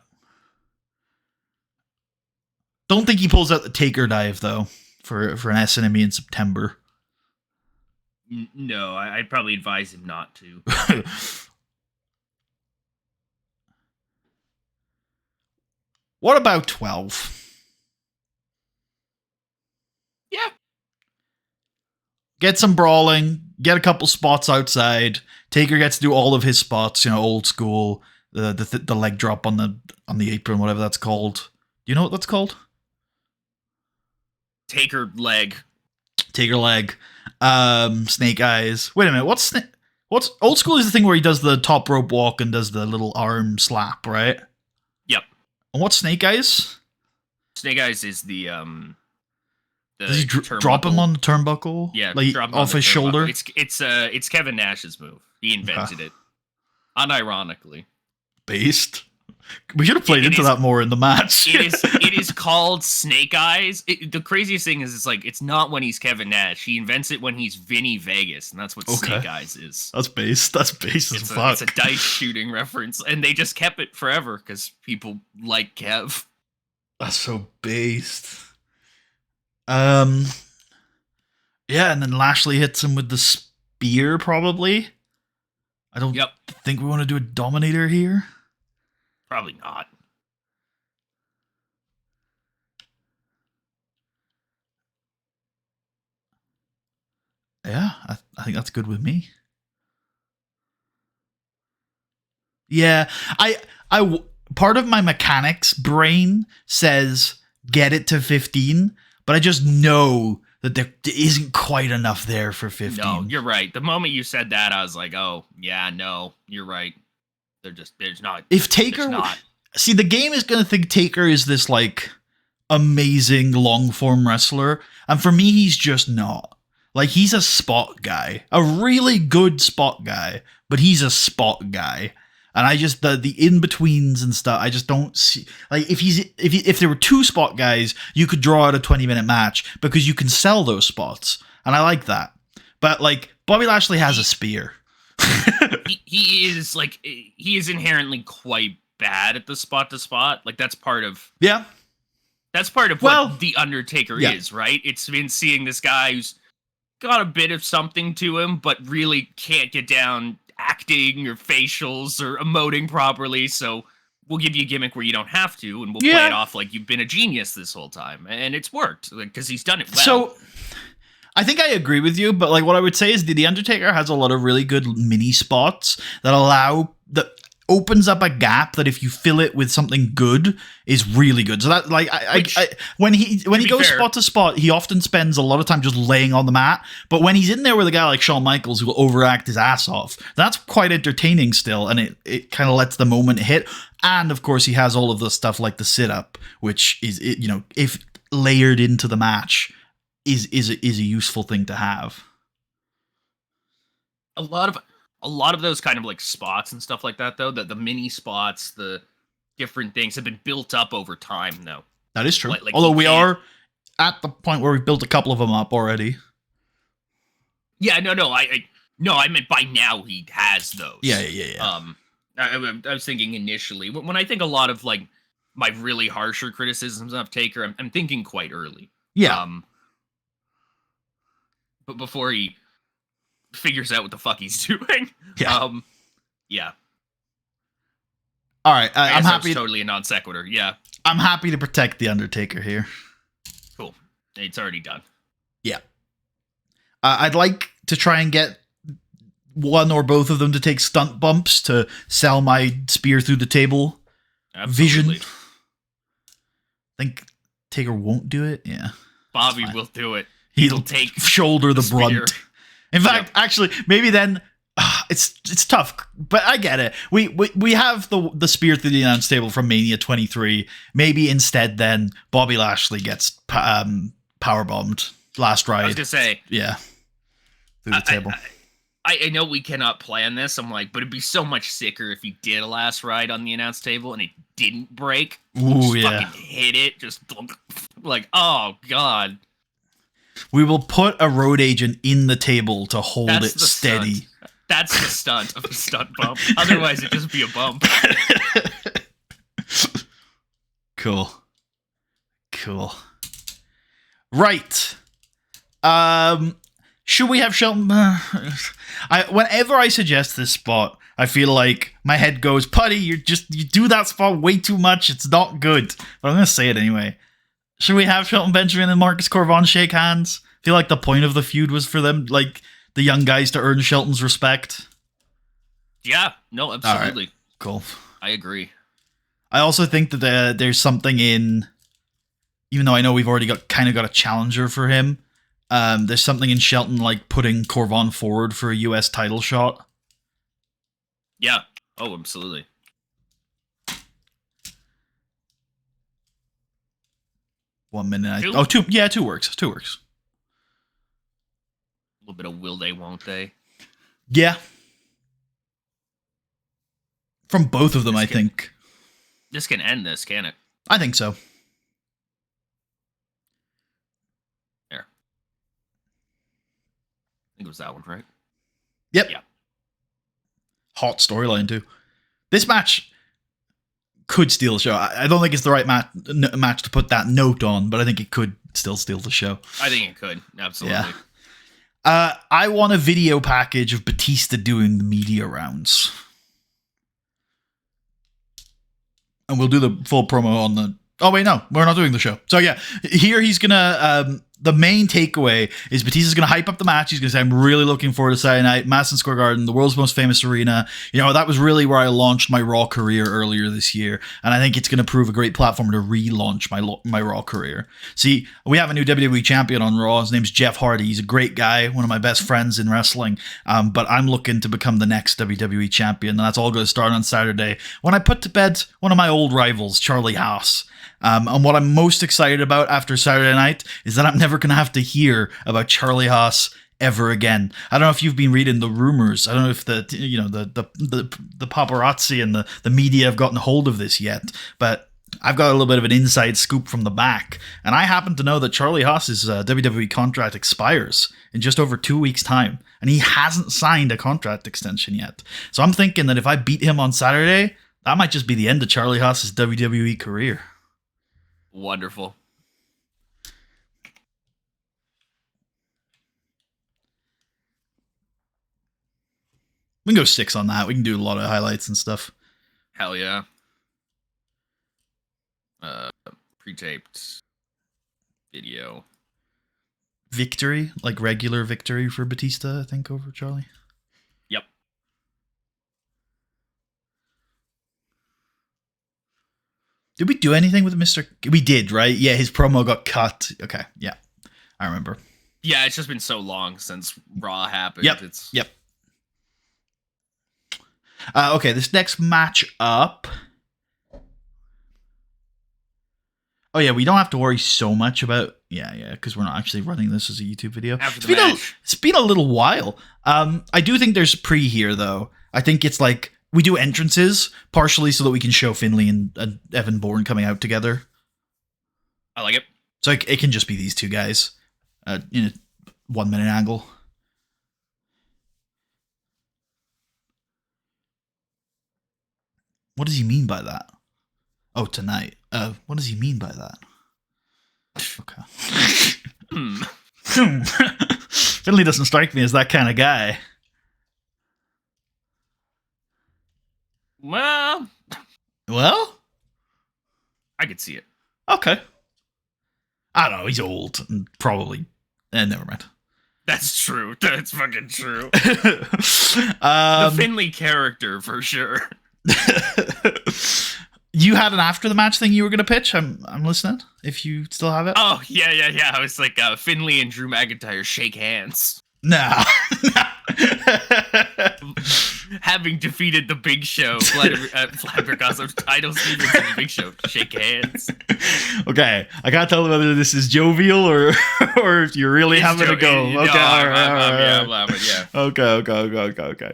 Don't think he pulls out the Taker dive, though, for an SNME in September. No, I'd probably advise him not to. What about 12? Yeah. get some brawling, get a couple spots outside. Taker gets to do all of his spots, old school, the leg drop on the apron, whatever that's called. Do you know what that's called? Taker leg. Taker leg. Snake eyes. Wait a minute. What's old school is the thing where he does the top rope walk and does the little arm slap, right? Yep. And what's snake eyes? Snake eyes is the does he drop him on the turnbuckle? Yeah, like drop him off his shoulder. It's Kevin Nash's move. He invented it, unironically. Based. We should have played into that more in the match. It is called Snake Eyes. The craziest thing is it's not when he's Kevin Nash. He invents it when he's Vinny Vegas, and that's what Snake Eyes is. That's based. That's based as fuck. It's a dice shooting reference, and they just kept it forever because people like Kev. That's so based. Yeah, and then Lashley hits him with the spear, probably. I don't think we want to do a Dominator here. Probably not. Yeah, I think that's good with me. Yeah, I part of my mechanics brain says get it to 15, but I just know that there isn't quite enough there for 15. No, you're right. The moment you said that, I was like, oh, yeah, no, you're right. There's not. If Taker, see, the game is going to think Taker is this like amazing long form wrestler, and for me, he's just not. Like, he's a spot guy, a really good spot guy, but he's a spot guy. And I just the in betweens and stuff. I just don't see, like, if there were two spot guys, you could draw out a 20-minute match because you can sell those spots, and I like that. But like Bobby Lashley has a spear. he is inherently quite bad at the spot to spot. Like that's part of what the Undertaker is, right? It's been seeing this guy who's got a bit of something to him, but really can't get down acting or facials or emoting properly, so we'll give you a gimmick where you don't have to, and we'll play it off like you've been a genius this whole time, and it's worked because he's done it well. So I think I agree with you, but like what I would say is the Undertaker has a lot of really good mini spots that opens up a gap that if you fill it with something good is really good. So that like when he goes spot to spot, he often spends a lot of time just laying on the mat. But when he's in there with a guy like Shawn Michaels who will overact his ass off, that's quite entertaining still, and it kind of lets the moment hit. And of course, he has all of the stuff like the sit up, which is if layered into the match is a useful thing to have. A lot of those kind of like spots and stuff like that, though, the mini spots, the different things have been built up over time, though. That is true. Like although we are at the point where we've built a couple of them up already. Yeah, no, I meant by now he has those. Yeah. I was thinking initially when I think a lot of like my really harsher criticisms of Taker, I'm thinking quite early. Yeah. But before he figures out what the fuck he's doing. Yeah. Yeah. All right. I'm happy. Totally a non sequitur. Yeah. I'm happy to protect the Undertaker here. Cool. It's already done. Yeah. I'd like to try and get one or both of them to take stunt bumps to sell my spear through the table vision. I think Taker won't do it. Yeah. Bobby will do it. He'll take shoulder the brunt. In fact, actually, maybe then it's tough, but I get it. We have the spear through the announce table from Mania 23. Maybe instead, then Bobby Lashley gets power bombed last ride. I was gonna say, yeah, through the table. I know we cannot plan this. I'm like, but it'd be so much sicker if he did a last ride on the announce table and it didn't break. Ooh, yeah. Fucking hit it, just like, oh god. We will put a road agent in the table to hold it steady. Stunt. That's the stunt of a stunt bump. Otherwise, it'd just be a bump. Cool. Right. Should we have Shelton? Whenever I suggest this spot, I feel like my head goes, Putty, you do that spot way too much. It's not good. But I'm going to say it anyway. Should we have Shelton Benjamin and Marcus Corvon shake hands feel like the point of the feud was for them, like the young guys, to earn Shelton's respect. Yeah, no, absolutely. Right. Cool. I agree. I also think that there's something in, even though I know we've already got a challenger for him, there's something in Shelton like putting Corvon forward for a US title shot. Yeah. Oh, absolutely. One minute. Two. Yeah, two works. Two works. A little bit of will they, won't they? Yeah. From both of them, I think. This can end this, can it? I think so. There. I think it was that one, right? Yep. Yeah. Hot storyline, too. This match could steal the show. I don't think it's the right match to put that note on, but I think it could still steal the show. I think it could. Absolutely. Yeah. I want a video package of Batista doing the media rounds. And we'll do the full promo on the... Oh, wait, no. We're not doing the show. So, yeah. Here he's going to... the main takeaway is Batista's going to hype up the match. He's going to say, I'm really looking forward to Saturday night. Madison Square Garden, the world's most famous arena. You know, that was really where I launched my Raw career earlier this year. And I think it's going to prove a great platform to relaunch my Raw career. See, we have a new WWE champion on Raw. His name's Jeff Hardy. He's a great guy, one of my best friends in wrestling. But I'm looking to become the next WWE champion. And that's all going to start on Saturday when I put to bed one of my old rivals, Charlie Haas. And what I'm most excited about after Saturday night is that I'm never going to have to hear about Charlie Haas ever again. I don't know if you've been reading the rumors. I don't know if the paparazzi and the media have gotten hold of this yet, but I've got a little bit of an inside scoop from the back, and I happen to know that Charlie Haas's WWE contract expires in just over 2 weeks' time, and he hasn't signed a contract extension yet. So I'm thinking that if I beat him on Saturday, that might just be the end of Charlie Haas's WWE career. Wonderful. We can go 6 on that. We can do a lot of highlights and stuff. Hell yeah. Pre-taped video. Victory, like regular victory for Batista, I think, over Charlie. Yep. Did we do anything with Mr. We did, right? Yeah, his promo got cut. Okay, yeah. I remember. Yeah, it's just been so long since Raw happened. Yep. Yep. Okay, this next match up. Oh, yeah, we don't have to worry so much about... Yeah, because we're not actually running this as a YouTube video. It's been a little while. I do think there's pre here, though. I think it's like... We do entrances, partially so that we can show Finlay and Evan Bourne coming out together. I like it. So it can just be these two guys in a 1 minute angle. What does he mean by that? Oh, tonight. What does he mean by that? Okay. Finlay doesn't strike me as that kind of guy. Well, I could see it. Okay. I don't know. He's old and probably. Never mind. That's true. That's fucking true. The Finlay character for sure. You had an after the match thing you were going to pitch. I'm listening. If you still have it. Oh yeah. I was like Finlay and Drew McIntyre shake hands. No. Having defeated the Big Show, Vladimir Kozlov's title Stevens and the Big Show shake hands. Okay, I can't tell whether this is jovial or if you're really having a go. Okay, I'm laughing. Yeah. Okay.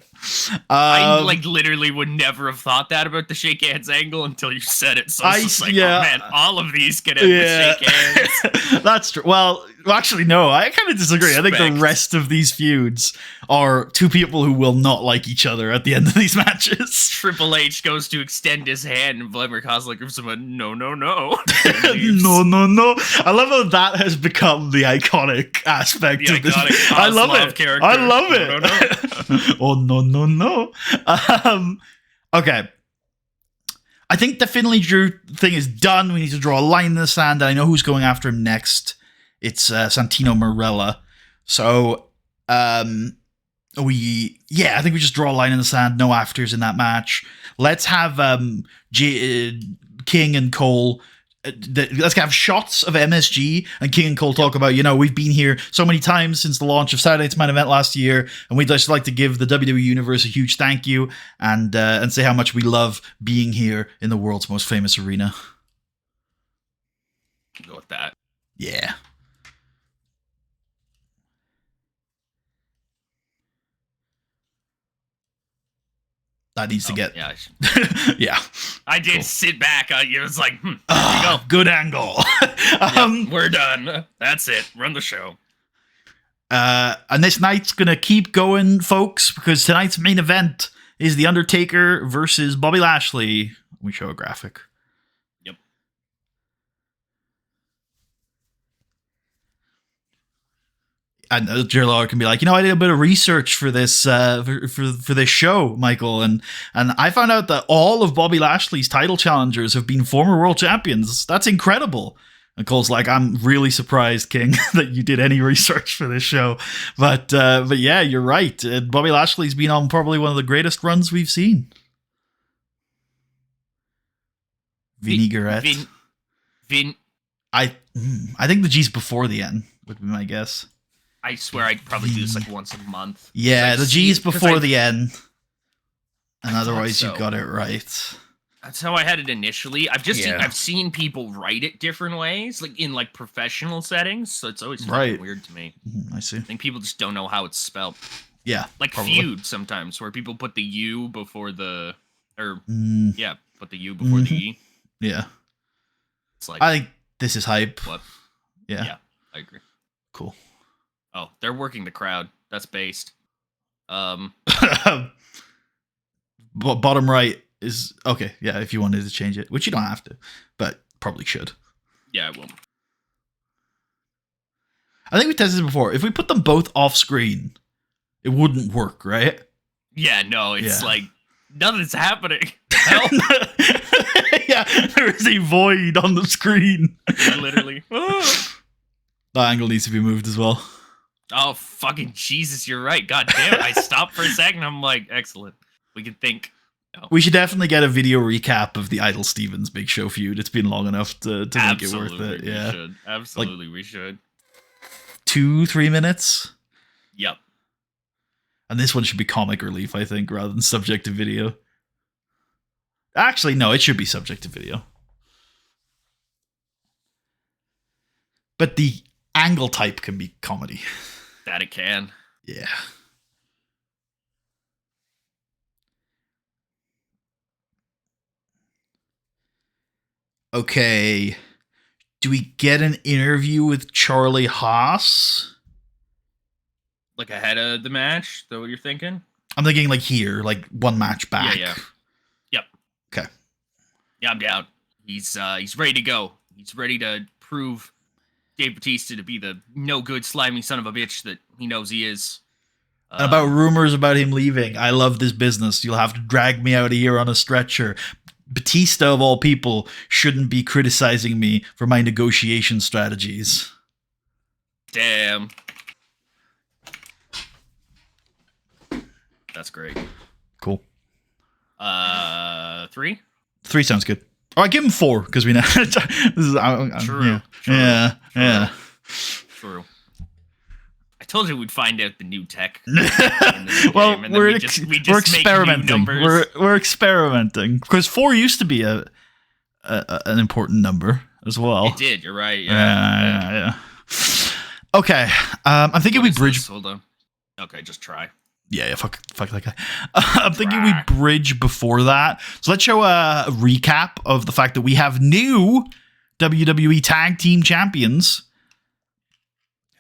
I literally would never have thought that about the shake hands angle until you said it. So I was like, oh man, all of these can end with shake hands. That's true. Well, actually, no, I kind of disagree. I think the rest of these feuds are two people who will not like each other at the end of these matches. Triple H goes to extend his hand, and Vladimir Kozlov gives him a no. No. I love how that has become the iconic aspect of this. I love it. Character. I love it. Oh, no. Okay. I think the Finlay Drew thing is done. We need to draw a line in the sand. I know who's going after him next. It's Santino Marella. So I think we just draw a line in the sand. No afters in that match. Let's have King and Cole. Let's have shots of MSG and King and Cole talk about, we've been here so many times since the launch of Saturday Night's Main Event last year, and we'd just like to give the WWE Universe a huge thank you and say how much we love being here in the world's most famous arena. Go with that. Yeah. That needs to get. Yeah. Yeah. I did sit back. It was like, there you go. Good angle. We're done. That's it. Run the show. And this night's going to keep going, folks, because tonight's main event is The Undertaker versus Bobby Lashley. We show a graphic. Yep. And Gerald can be like, I did a bit of research for this for this show, Michael, and I found out that all of Bobby Lashley's title challengers have been former world champions. That's incredible. And Cole's like, I'm really surprised, King, that you did any research for this show. But yeah, you're right. Bobby Lashley's been on probably one of the greatest runs we've seen. Vinaigrette. I think the G's before the N would be my guess. I swear I'd probably do this like once a month. Yeah, the G's before the N. And otherwise you got it right. That's how I had it initially. I've seen people write it different ways, like in like professional settings. So it's always weird to me. I see. I think people just don't know how it's spelled. Yeah, like probably. Feud sometimes, where people put the U before the, put the U before the E. Yeah, it's like I think this is hype. What? Yeah, I agree. Cool. Oh, they're working the crowd. That's based. Bottom right is okay. Yeah, if you wanted to change it, which you don't have to, but probably should. Yeah, I will. I think we tested it before. If we put them both off screen, it wouldn't work, right? Yeah, no, it's like nothing's happening. Yeah, there is a void on the screen. Literally. That angle needs to be moved as well. Oh, fucking Jesus, you're right. God damn it. I stopped for a second. I'm like, excellent. We can think. No. We should definitely get a video recap of the Idol Stevens Big Show feud. It's been long enough to make it worth it. Yeah, should. Absolutely, we should. 2-3 minutes. Yep. And this one should be comic relief, I think, rather than subject to video. Actually, no, it should be subject to video. But the angle type can be comedy. That it can. Yeah. Okay. Do we get an interview with Charlie Haas? Like ahead of the match? Is that what you're thinking? I'm thinking like here, like one match back. Yeah. Yep. Okay. Yeah, I'm down. He's ready to go. He's ready to prove Dave Bautista to be the no good, slimy son of a bitch that he knows he is. And about rumors about him leaving. I love this business. You'll have to drag me out of here on a stretcher. Batista, of all people, shouldn't be criticizing me for my negotiation strategies. Damn. That's great. Cool. 3? 3 sounds good. All right, give him 4 because we know. This is True. Yeah. True. I told you we'd find out the new tech. Well, we're experimenting. We're experimenting because 4 used to be an important number as well. It did. You're right. Yeah. Okay. I'm thinking we bridge. Hold on. Okay, just try. Yeah, fuck that guy. I'm thinking we bridge before that. So let's show a recap of the fact that we have new WWE Tag Team Champions.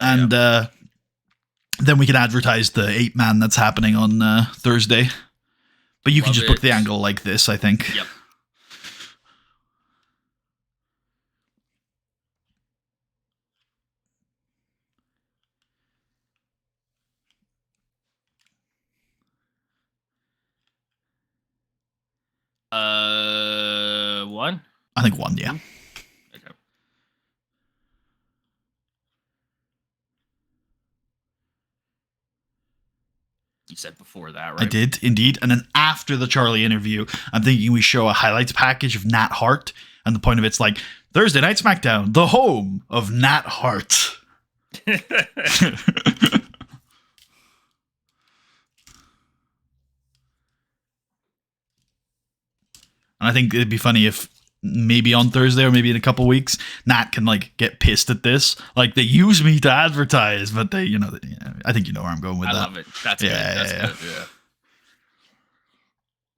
And then we can advertise the 8-man that's happening on Thursday. But you can just book the angle like this, I think. Yep. One? I think 1, yeah. Okay. said before that, right? I did, indeed. And then after the Charlie interview, I'm thinking we show a highlights package of Nat Hart. And the point of it's like, Thursday Night SmackDown, the home of Nat Hart. And I think it'd be funny if maybe on Thursday or maybe in a couple weeks, Nat can like get pissed at this. Like they use me to advertise, but they, I think you know where I'm going with that. I love it. That's good. That's good.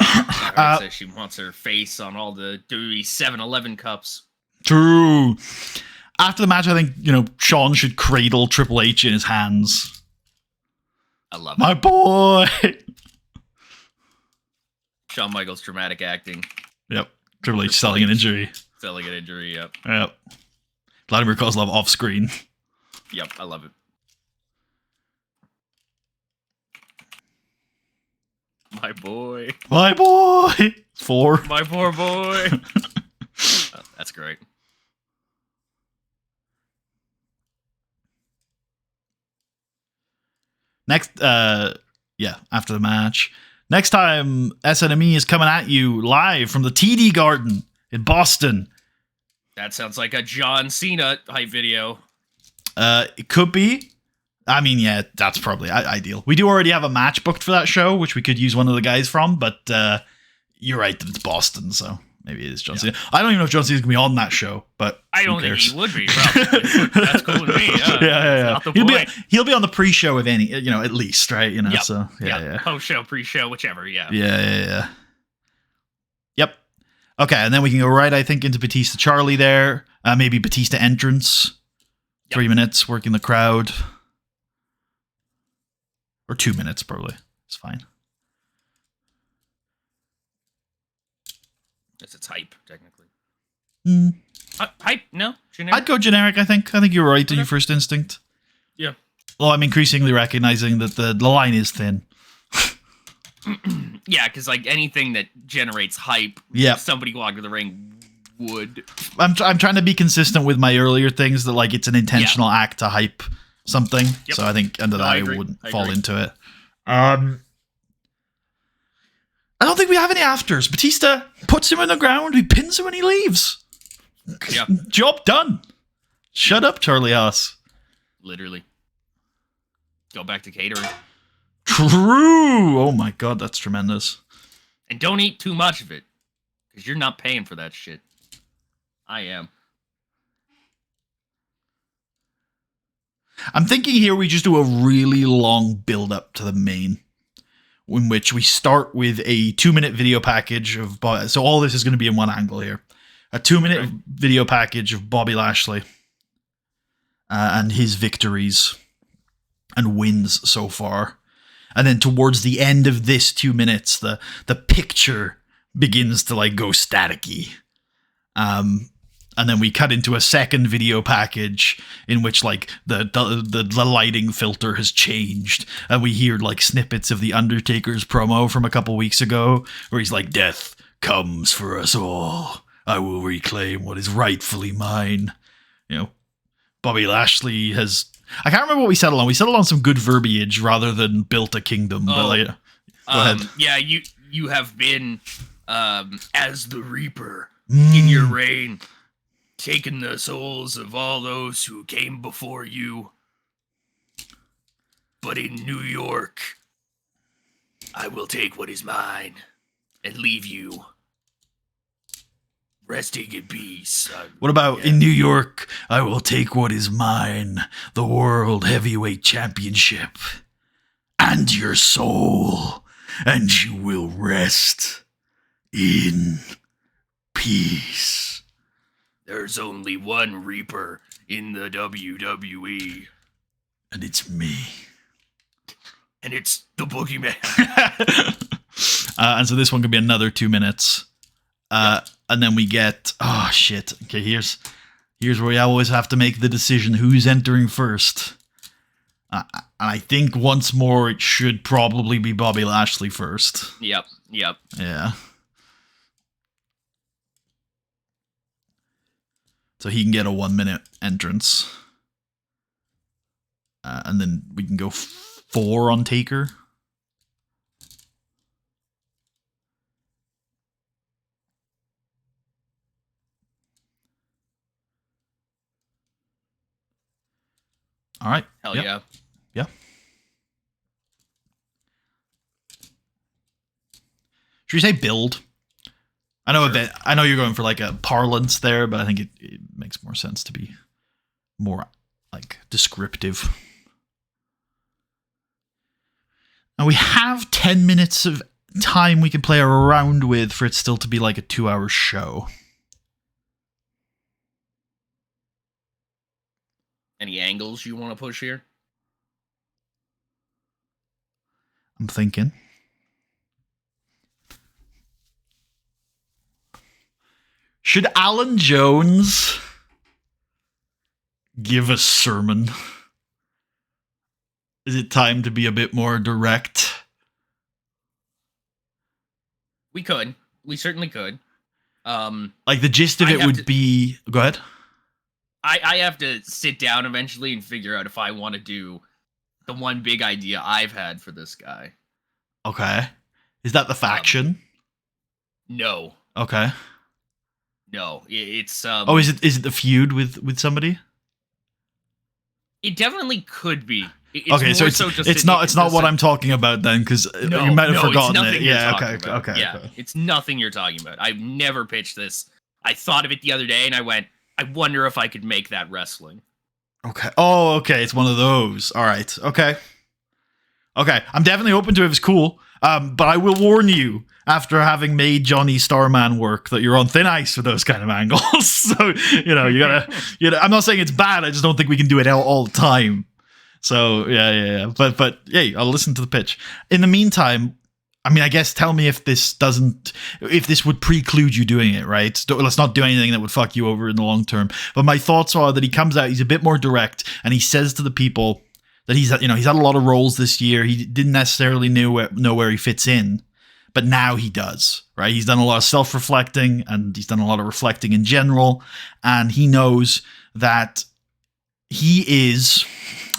Yeah. Says she wants her face on all the WWE 7-Eleven cups. True. After the match, I think, Sean should cradle Triple H in his hands. I love my boy. Shawn Michaels dramatic acting. Yep. Triple H selling an injury. Selling an injury, yep. Yep. Vladimir Kozlov off screen. Yep, I love it. My boy. My boy. 4. My poor boy. That's great. Next, after the match. Next time, SNME is coming at you live from the TD Garden in Boston. That sounds like a John Cena hype video. It could be. I mean, yeah, that's probably ideal. We do already have a match booked for that show, which we could use one of the guys from, but you're right that it's Boston, so maybe it is John Cena. I don't even know if John Cena's going to be on that show, but I don't think he would be, probably. That's cool with me. Yeah. He'll be on the pre-show if any, at least, right? Yep. So, yeah. Post-show, pre-show, whichever, Yeah. Yep. Okay, and then we can go right, I think, into Batista Charlie there. Maybe Batista entrance. Yep. 3 minutes, working the crowd. Or 2 minutes, probably. It's fine. It's hype, technically. Mm. Hype? No? Generic? I'd go generic, I think. I think you're right in your first instinct. Yeah. Well, I'm increasingly recognizing that the line is thin. Yeah, because like anything that generates hype, somebody walking to the ring would. I'm trying to be consistent with my earlier things that like it's an intentional act to hype something. Yep. So I think under that I wouldn't fall into it. I don't think we have any afters. Batista puts him on the ground, he pins him and he leaves. Yeah. Job done. Shut up, Charlie Haas. Literally. Go back to catering. True. Oh my god, that's tremendous. And don't eat too much of it. Because you're not paying for that shit. I am. I'm thinking here we just do a really long build up to the main, in which we start with a 2-minute video package of so all this is going to be in one angle here. A 2-minute video package of Bobby Lashley and his victories and wins so far. And then towards the end of this 2 minutes, the picture begins to like go staticky. And then we cut into a second video package in which like the lighting filter has changed, and we hear like snippets of the Undertaker's promo from a couple weeks ago, where he's like, "Death comes for us all. I will reclaim what is rightfully mine." Bobby Lashley has. I can't remember what we settled on. We settled on some good verbiage rather than built a kingdom. But like, go ahead. Yeah, you have been as the Reaper in your reign. Taken the souls of all those who came before you. But in New York, I will take what is mine and leave you resting in peace. What about in New York, I will take what is mine, the World Heavyweight Championship, and your soul, and you will rest in peace. There's only one Reaper in the WWE. And it's me. And it's the Boogeyman. And so this one could be another 2 minutes. And then we get... Oh, shit. Okay, here's where we always have to make the decision who's entering first. And I think once more it should probably be Bobby Lashley first. Yep. Yeah. So he can get a 1-minute entrance. And then we can go 4 on Taker. All right. Hell yeah. Yeah. Should we say build? I know Sure. I know you're going for like a parlance there, but I think it makes more sense to be more like descriptive. And we have 10 minutes of time we can play around with for it still to be like a 2-hour show. Any angles you want to push here? I'm thinking. Should Alan Jones give a sermon? Is it time to be a bit more direct? We could. We certainly could. Like the gist of it would be... Go ahead. I have to sit down eventually and figure out if I want to do the one big idea I've had for this guy. Okay. Is that the faction? No. Okay. No. It's Oh, is it the feud with somebody? It definitely could be. Okay, so it's not what I'm talking about then, because you might have forgotten it. Yeah, okay. Yeah, it's nothing you're talking about. I've never pitched this. I thought of it the other day, and I went, I wonder if I could make that wrestling. Okay. Oh, okay. It's one of those. All right. Okay. Okay. I'm definitely open to it if it's cool. But I will warn you, after having made Johnny Starman work, that you're on thin ice with those kind of angles. So, you gotta, I'm not saying it's bad. I just don't think we can do it all the time. So, yeah. But hey, I'll listen to the pitch. In the meantime, I mean, I guess tell me if this would preclude you doing it, right? Let's not do anything that would fuck you over in the long term. But my thoughts are that he comes out, he's a bit more direct, and he says to the people that he's had a lot of roles this year. He didn't necessarily know where he fits in, but now he does, right? He's done a lot of self-reflecting, and he's done a lot of reflecting in general, and he knows that he is...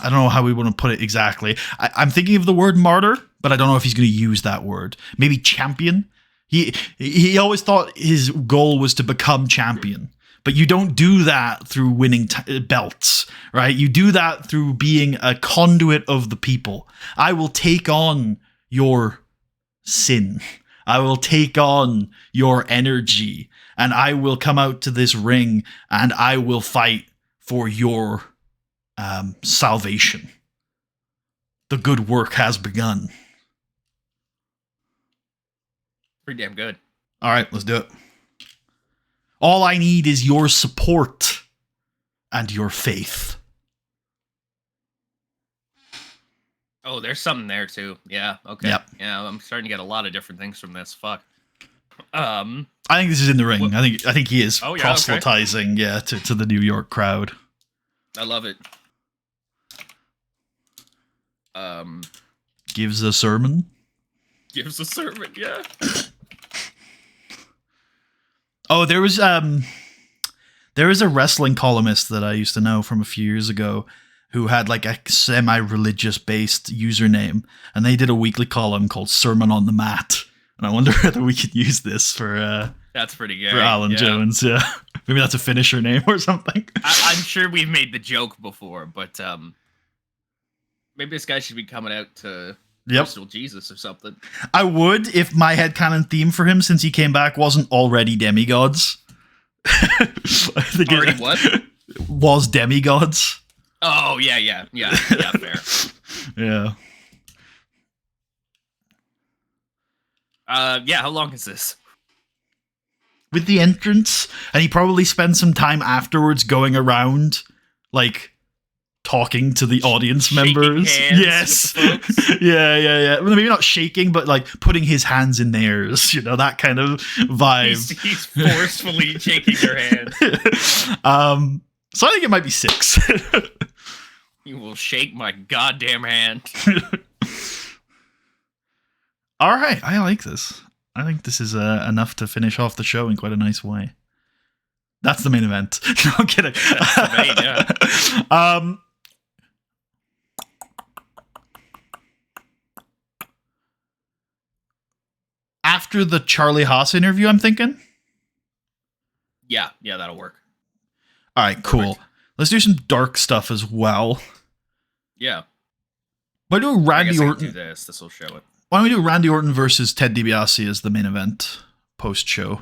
I don't know how we want to put it exactly. I'm thinking of the word martyr, but I don't know if he's going to use that word. Maybe champion. He always thought his goal was to become champion, but you don't do that through winning belts, right? You do that through being a conduit of the people. I will take on your sin. I will take on your energy, and I will come out to this ring, and I will fight for your salvation. The good work has begun. Pretty damn good. All right, let's do it. All I need is your support and your faith. Oh, there's something there too. Yeah. Okay. Yep. Yeah, I'm starting to get a lot of different things from this. Fuck. I think this is in the ring. What? I think he is proselytizing, okay. to the New York crowd. I love it. Gives a sermon. Gives a sermon, yeah. Oh, there was a wrestling columnist that I used to know from a few years ago who had like a semi-religious based username, and they did a weekly column called Sermon on the Mat. And I wonder whether we could use this for that's pretty good for Alan Jones. Yeah, maybe that's a finisher name or something. I'm sure we've made the joke before, but maybe this guy should be coming out to Crystal Jesus or something. I would if my headcanon theme for him, since he came back, wasn't already demigods. I think already what? Was demigods. Oh, yeah, fair. Yeah. Yeah, how long is this? With the entrance, and he probably spends some time afterwards going around, like, talking to the audience members. Yes. Yeah. Well, maybe not shaking, but like putting his hands in theirs, that kind of vibe. He's forcefully shaking their hands. So I think it might be 6. You will shake my goddamn hand. All right, I like this. I think this is enough to finish off the show in quite a nice way. That's the main event. No, I'm kidding. That's the main, yeah. After the Charlie Haas interview, I'm thinking? Yeah, that'll work. All right, cool. Let's do some dark stuff as well. Yeah. Why do I Randy guess I can Orton? do this. This will show it. Why don't we do Randy Orton versus Ted DiBiase as the main event post-show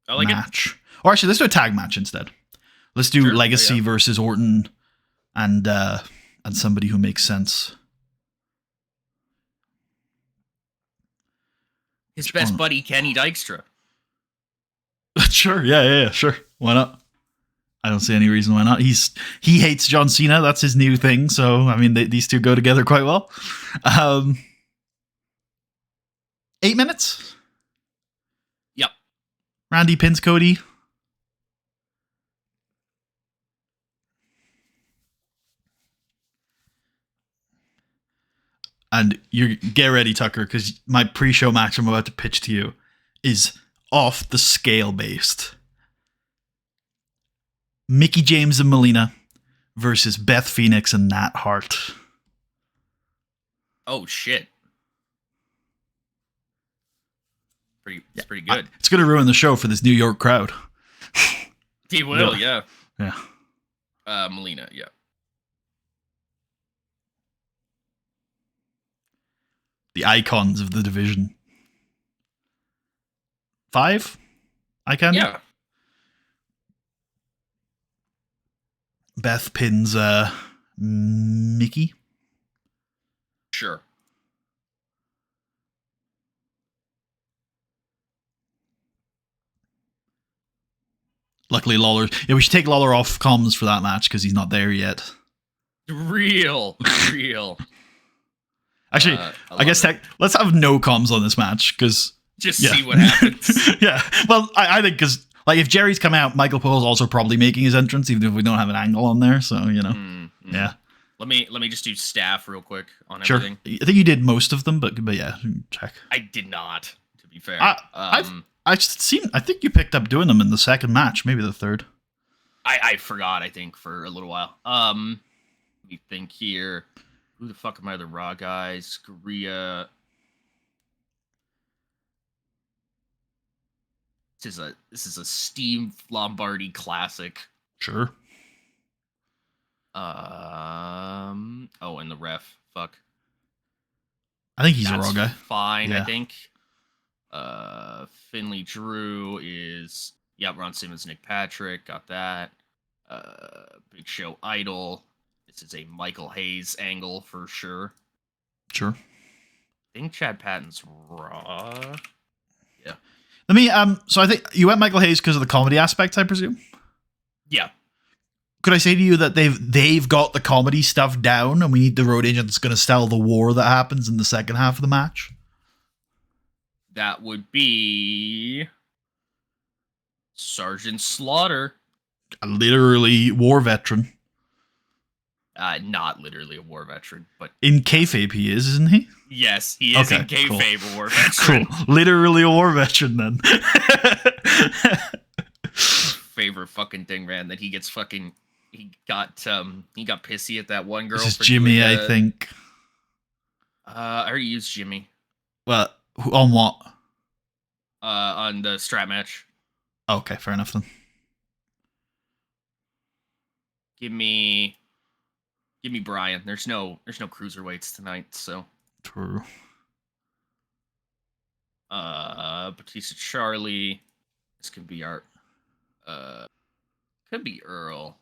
I like match? Or actually, let's do a tag match instead. Let's do Sure. Legacy versus Orton and somebody who makes sense. His best buddy, Kenny Dykstra. Sure, yeah, sure. Why not? I don't see any reason why not. He hates John Cena. That's his new thing. So I mean, these two go together quite well. 8 minutes. Yep. Randy pins Cody. And you get ready, Tucker, because my pre-show match I'm about to pitch to you is off the scale based. Mickey James and Melina versus Beth Phoenix and Nat Hart. Oh shit! It's pretty good. It's going to ruin the show for this New York crowd. He will, yeah. Yeah. Melina, yeah. The icons of the division. 5 icon? Yeah. Beth pins Mickey. Sure. Luckily, Lawler. Yeah, we should take Lawler off comms for that match because he's not there yet. Real. Actually, I guess let's have no comms on this match because just see what happens. Yeah. Well, I think because like if Jerry's come out, Michael Pole's also probably making his entrance, even if we don't have an angle on there. So yeah. Let me just do staff real quick on Sure. everything. I think you did most of them, but yeah, check. I did not, to be fair. I think you picked up doing them in the second match, maybe the third. I forgot. I think for a little while. Let me think here. Who the fuck are my other Raw guys? Korea. This is a Steve Lombardi classic. Sure. Oh, and the ref. Fuck. I think he's That's a Raw guy. Fine, Yeah. I think. Finley Drew is Ron Simmons, Nick Patrick, got that. Big Show Idol. This is a Michael Hayes angle for sure. Sure. I think Chad Patton's Raw. Yeah. Let me so I think you went Michael Hayes because of the comedy aspects, I presume. Yeah. Could I say to you that they've got the comedy stuff down and we need the road agent that's going to sell the war that happens in the second half of the match? That would be Sergeant Slaughter. A literally war veteran. Not literally a war veteran, but in kayfabe he is, isn't he? Yes, he is in kayfabe a war veteran. Cool. Literally a war veteran then. Favorite fucking thing, man, that he gets fucking he got pissy at that one girl. This is Jimmy, I think. I already used Jimmy. Well, on what? On the strap match. Okay, fair enough then. Give me Brian. There's no cruiserweights tonight, so. True. Batista Charlie. This could be our could be Earl.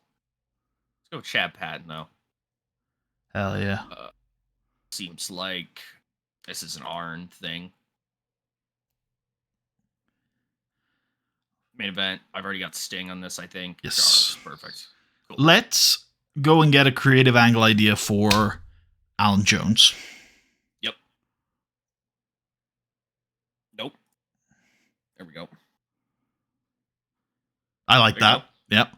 Let's go with Chad Patton though. Hell yeah. Seems like this is an Arn thing. Main event. I've already got Sting on this, I think. Yes. Charles, perfect. Cool. Let's go and get a creative angle idea for Alan Jones. Yep. Nope. There we go. I like that. Yep.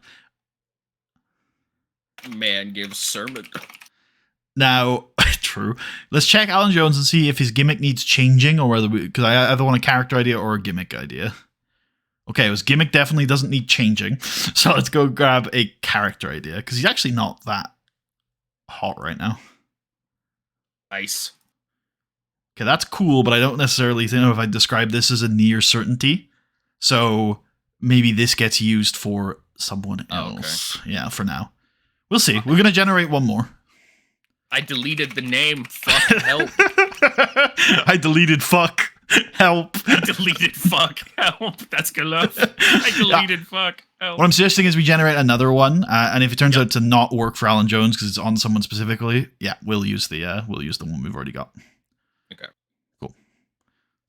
Man gives sermon. Now, true. Let's check Alan Jones and see if his gimmick needs changing or whether because I either want a character idea or a gimmick idea. Okay, his gimmick definitely doesn't need changing. So let's go grab a character idea because he's actually not that hot right now. Nice. Okay, that's cool, but I don't necessarily know if I describe this as a near certainty. So maybe this gets used for someone else. Okay. Yeah, for now. We'll see. Okay. We're going to generate one more. I deleted the name. Fuck, help. I deleted fuck. Help. I deleted fuck. Help. That's good enough. I deleted fuck. Help. What I'm suggesting is we generate another one, and if it turns out to not work for Alan Jones because it's on someone specifically, yeah, we'll use the one we've already got. Okay. Cool.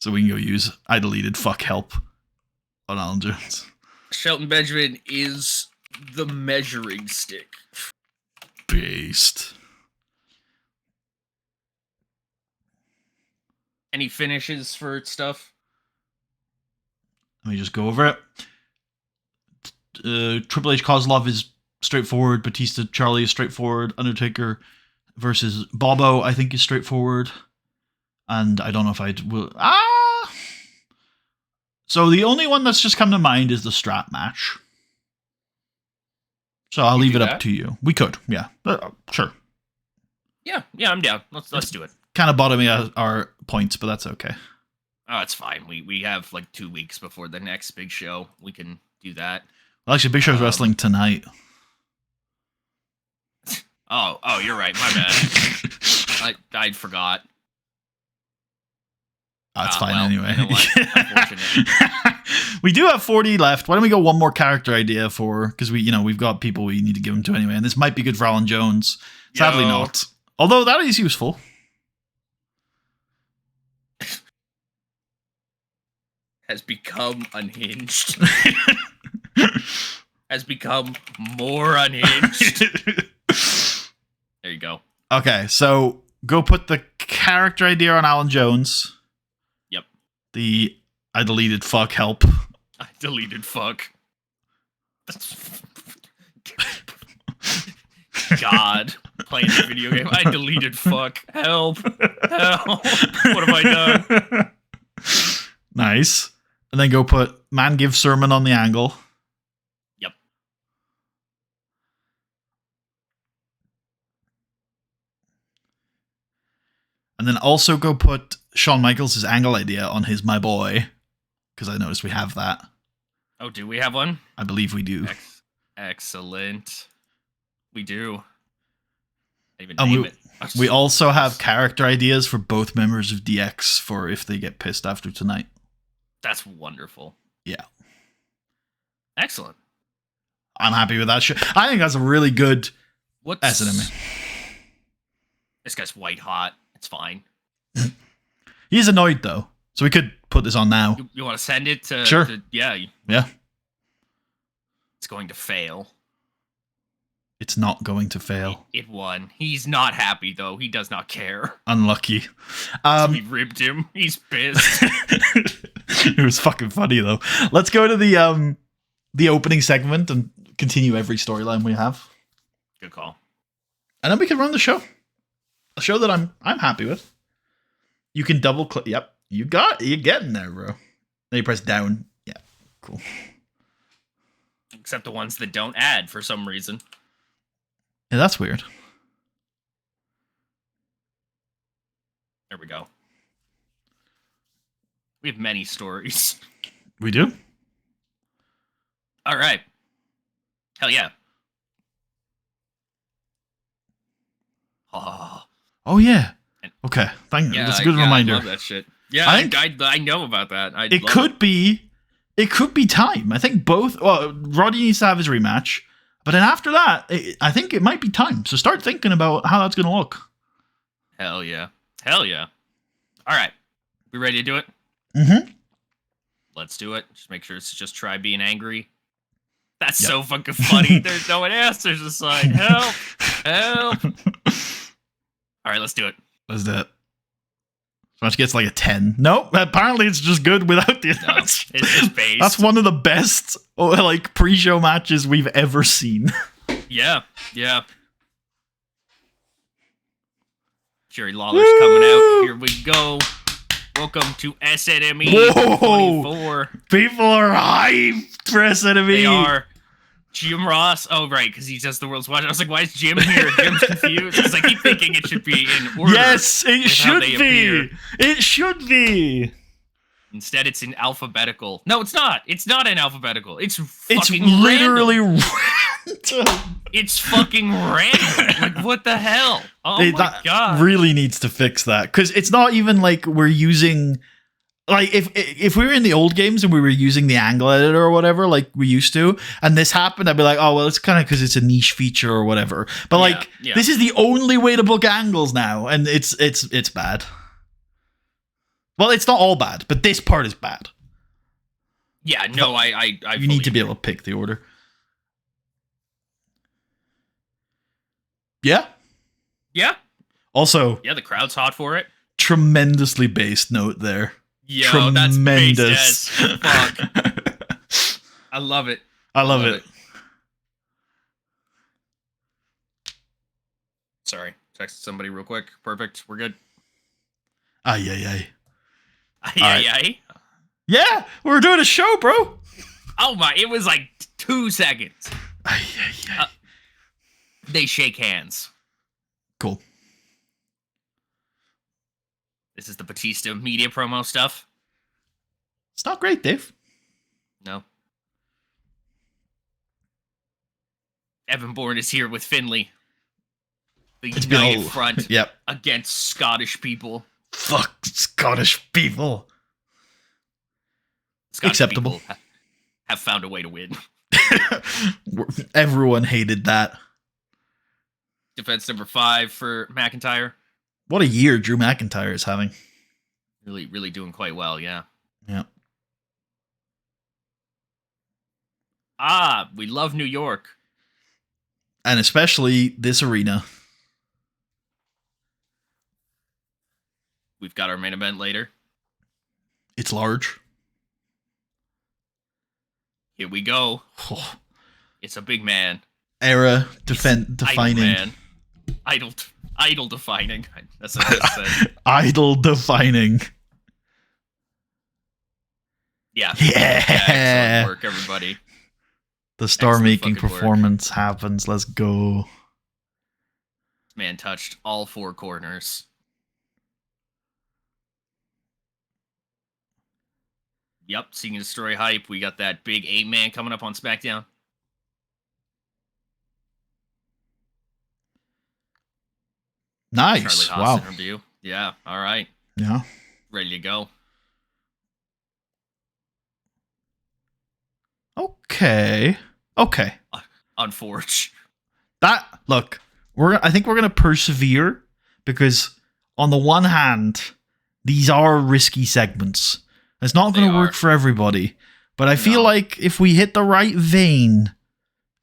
So we can go use I deleted fuck help on Alan Jones. Shelton Benjamin is the measuring stick. Based. Any finishes for stuff? Let me just go over it. Triple H Kozlov is straightforward. Batista Charlie is straightforward. Undertaker versus Bobo, I think, is straightforward. And I don't know if I will. So the only one that's just come to mind is the strap match. So I'll leave it up to you. We could, yeah. Sure. Yeah, I'm down. Let's do it. Kind of bottoming out our points, but that's okay. Oh, it's fine. We have like 2 weeks before the next big show. We can do that. Well, actually, Big Show's wrestling tonight. Oh, you're right. My bad. I forgot. That's fine anyway. You know what? We do have 40 left. Why don't we go one more character idea for, because we've got people we need to give them to anyway, and this might be good for Alan Jones. Sadly not. Although that is useful. Has become unhinged. Has become more unhinged. There you go. Okay, so go put the character idea on Alan Jones. Yep. The I deleted fuck help. I deleted fuck. God. Playing the video game. I deleted fuck. Help. Help. What have I done? Nice. And then go put man give sermon on the angle. Yep. And then also go put Shawn Michaels' angle idea on his my boy. Because I noticed we have that. Oh, do we have one? I believe we do. Excellent. We do. I even And name it. We also have character ideas for both members of DX for if they get pissed after tonight. That's wonderful. Yeah. Excellent. I'm happy with that shit. I think that's a really good SNME. This guy's white hot. It's fine. He's annoyed though, so we could put this on now. You want to send it to? Sure. Yeah. It's going to fail. It's not going to fail. It won. He's not happy though. He does not care. Unlucky. We ribbed him. He's pissed. It was fucking funny though. Let's go to the opening segment and continue every storyline we have. Good call. And then we can run the show. A show that I'm happy with. You can double click. Yep. You're getting there, bro. Then you press down. Yeah. Cool. Except the ones that don't add for some reason. Yeah, that's weird. There we go. We have many stories. We do? All right. Hell yeah. Oh yeah. Okay. Thank you. That's a good reminder. I love that shit. Yeah, I know about that. It could be time. I think both. Well, Roddy needs to have his rematch, but then after that, I think it might be time. So start thinking about how that's going to look. Hell yeah. Hell yeah. All right. We ready to do it? Mm-hmm. Let's do it. Just make sure it's just try being angry. That's so fucking funny. There's no one else. There's just like, help. Help. All right, let's do it. Let's do it. Smash gets like a 10. Nope. Apparently it's just good without the it's just base. That's one of the best like pre-show matches we've ever seen. Yeah. Jerry Lawler's coming out. Here we go. Welcome to SNME 24. People are hyped for SNME. They are. Jim Ross. Oh, right, because he does the World's Watch. I was like, why is Jim here? Jim's confused. Because I keep thinking it should be in order. Yes, it should be. Appear. It should be. Instead, it's in alphabetical. No, it's not. It's not in alphabetical. It's literally random. It's fucking random. Like, what the hell? Oh my that god! really needs to fix that, because it's not even like we're using. Like, if we were in the old games and we were using the angle editor or whatever, like we used to, and this happened, I'd be like, oh, well, it's kind of because it's a niche feature or whatever. But this is the only way to book angles now, and it's bad. Well, it's not all bad, but this part is bad. Yeah, no, I you need to be able to pick the order. Yeah. Yeah. Also, yeah, the crowd's hot for it. Tremendously based note there. Yo, Tremendous. That's based as fuck. I love it. I love it. Sorry, text somebody real quick. Perfect. We're good. Ay. Ay. Yeah, we're doing a show, bro. Oh my! It was like 2 seconds. Ay. They shake hands. Cool. This is the Batista media promo stuff. It's not great, Dave. No. Evan Bourne is here with Finley. The united front against Scottish people. Fuck Scottish people. Scottish Acceptable. People have found a way to win. Everyone hated that. Defense number 5 for McIntyre. What a year Drew McIntyre is having. Really doing quite well, yeah. Yeah. We love New York. And especially this arena. We've got our main event later. It's large. Here we go. Oh. It's a big man. Era defining. Idol defining. That's what I said. Idol defining. Yeah. Yeah. Excellent work, everybody. The star-making performance happens. Let's go. This man touched all 4 corners. Yep, Seeking to Destroy hype. We got that big 8-man coming up on SmackDown. Nice. Charlie Haas interview. Yeah, all right. Yeah. Ready to go. Okay. Unforge. I think we're gonna persevere, because on the one hand, these are risky segments. It's not gonna work for everybody. But I feel like if we hit the right vein,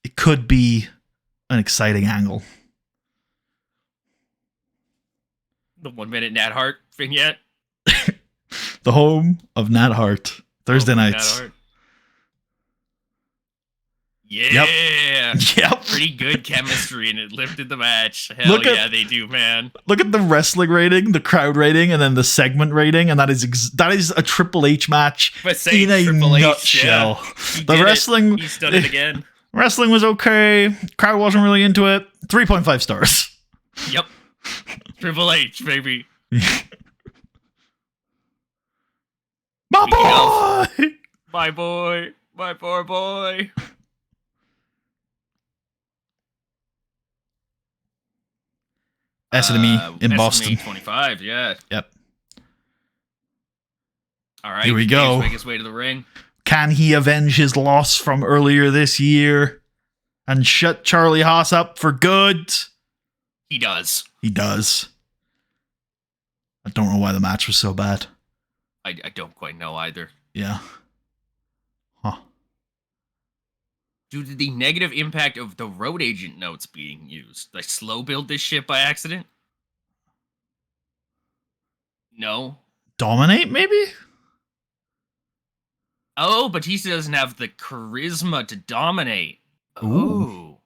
it could be an exciting angle. The 1-minute Nat Hart vignette. The home of Nat Hart. Thursday nights. Yeah. Yep. Pretty good chemistry, and it lifted the match. Hell yeah, they do, man. Look at the wrestling rating, the crowd rating, and then the segment rating, and that is a Triple H match in a nutshell. Yeah. The wrestling, he's done it again. Wrestling was okay. Crowd wasn't really into it. 3.5 stars. Yep. Triple H, baby. My boy! My boy. My poor boy. SNME in Boston. SNME 25, yeah. Yep. All right. Here we go. Make his way to the ring. Can he avenge his loss from earlier this year and shut Charlie Haas up for good? He does. He does. I don't know why the match was so bad. I don't quite know either. Yeah. Huh. Due to the negative impact of the road agent notes being used, did I slow build this shit by accident? No. Dominate, maybe? Oh, Batista doesn't have the charisma to dominate. Ooh. Oh.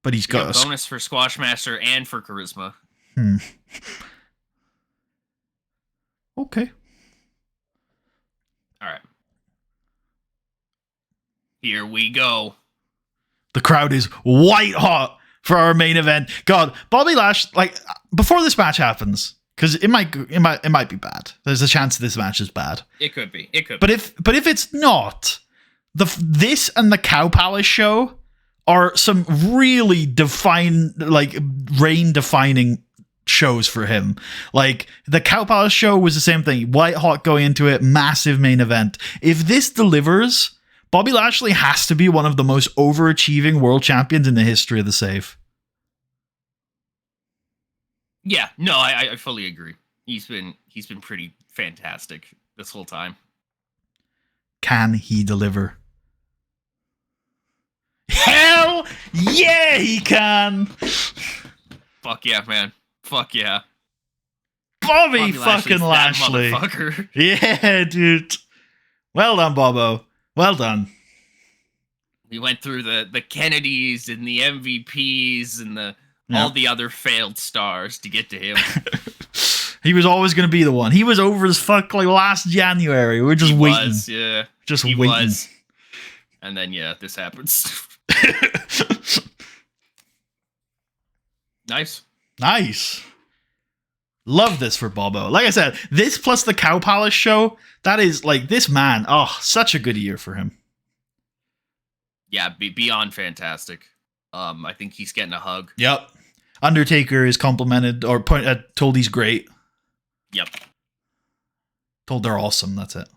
But he's got a bonus for Squash Master and for charisma. Okay. All right. Here we go. The crowd is white hot for our main event. God, Bobby Lashley, like, before this match happens, because it might be bad. There's a chance this match is bad. It could be. But if it's not, This and the Cow Palace show are some really reign defining shows for him. Like the Cow Palace show was the same thing. White hot going into it, massive main event. If this delivers, Bobby Lashley has to be one of the most overachieving world champions in the history of the Save. Yeah, no, I fully agree. He's been pretty fantastic this whole time. Can he deliver? Hell yeah, he can. Fuck yeah, man. Fuck yeah. Bobby fucking Lashley. Yeah, dude. Well done, Bobo. Well done. We went through the Kennedys and the MVPs and all the other failed stars to get to him. He was always going to be the one. He was over as fuck like last January. We were just waiting. Was, yeah. Just waiting. Was. And then, yeah, this happens. Nice. Love this for Bobo. Like I said, this plus the Cow Palace show, that is like this man. Oh, such a good year for him. Yeah, beyond fantastic. I think he's getting a hug. Yep. Undertaker is complimented or told he's great. Yep. Told they're awesome. That's it.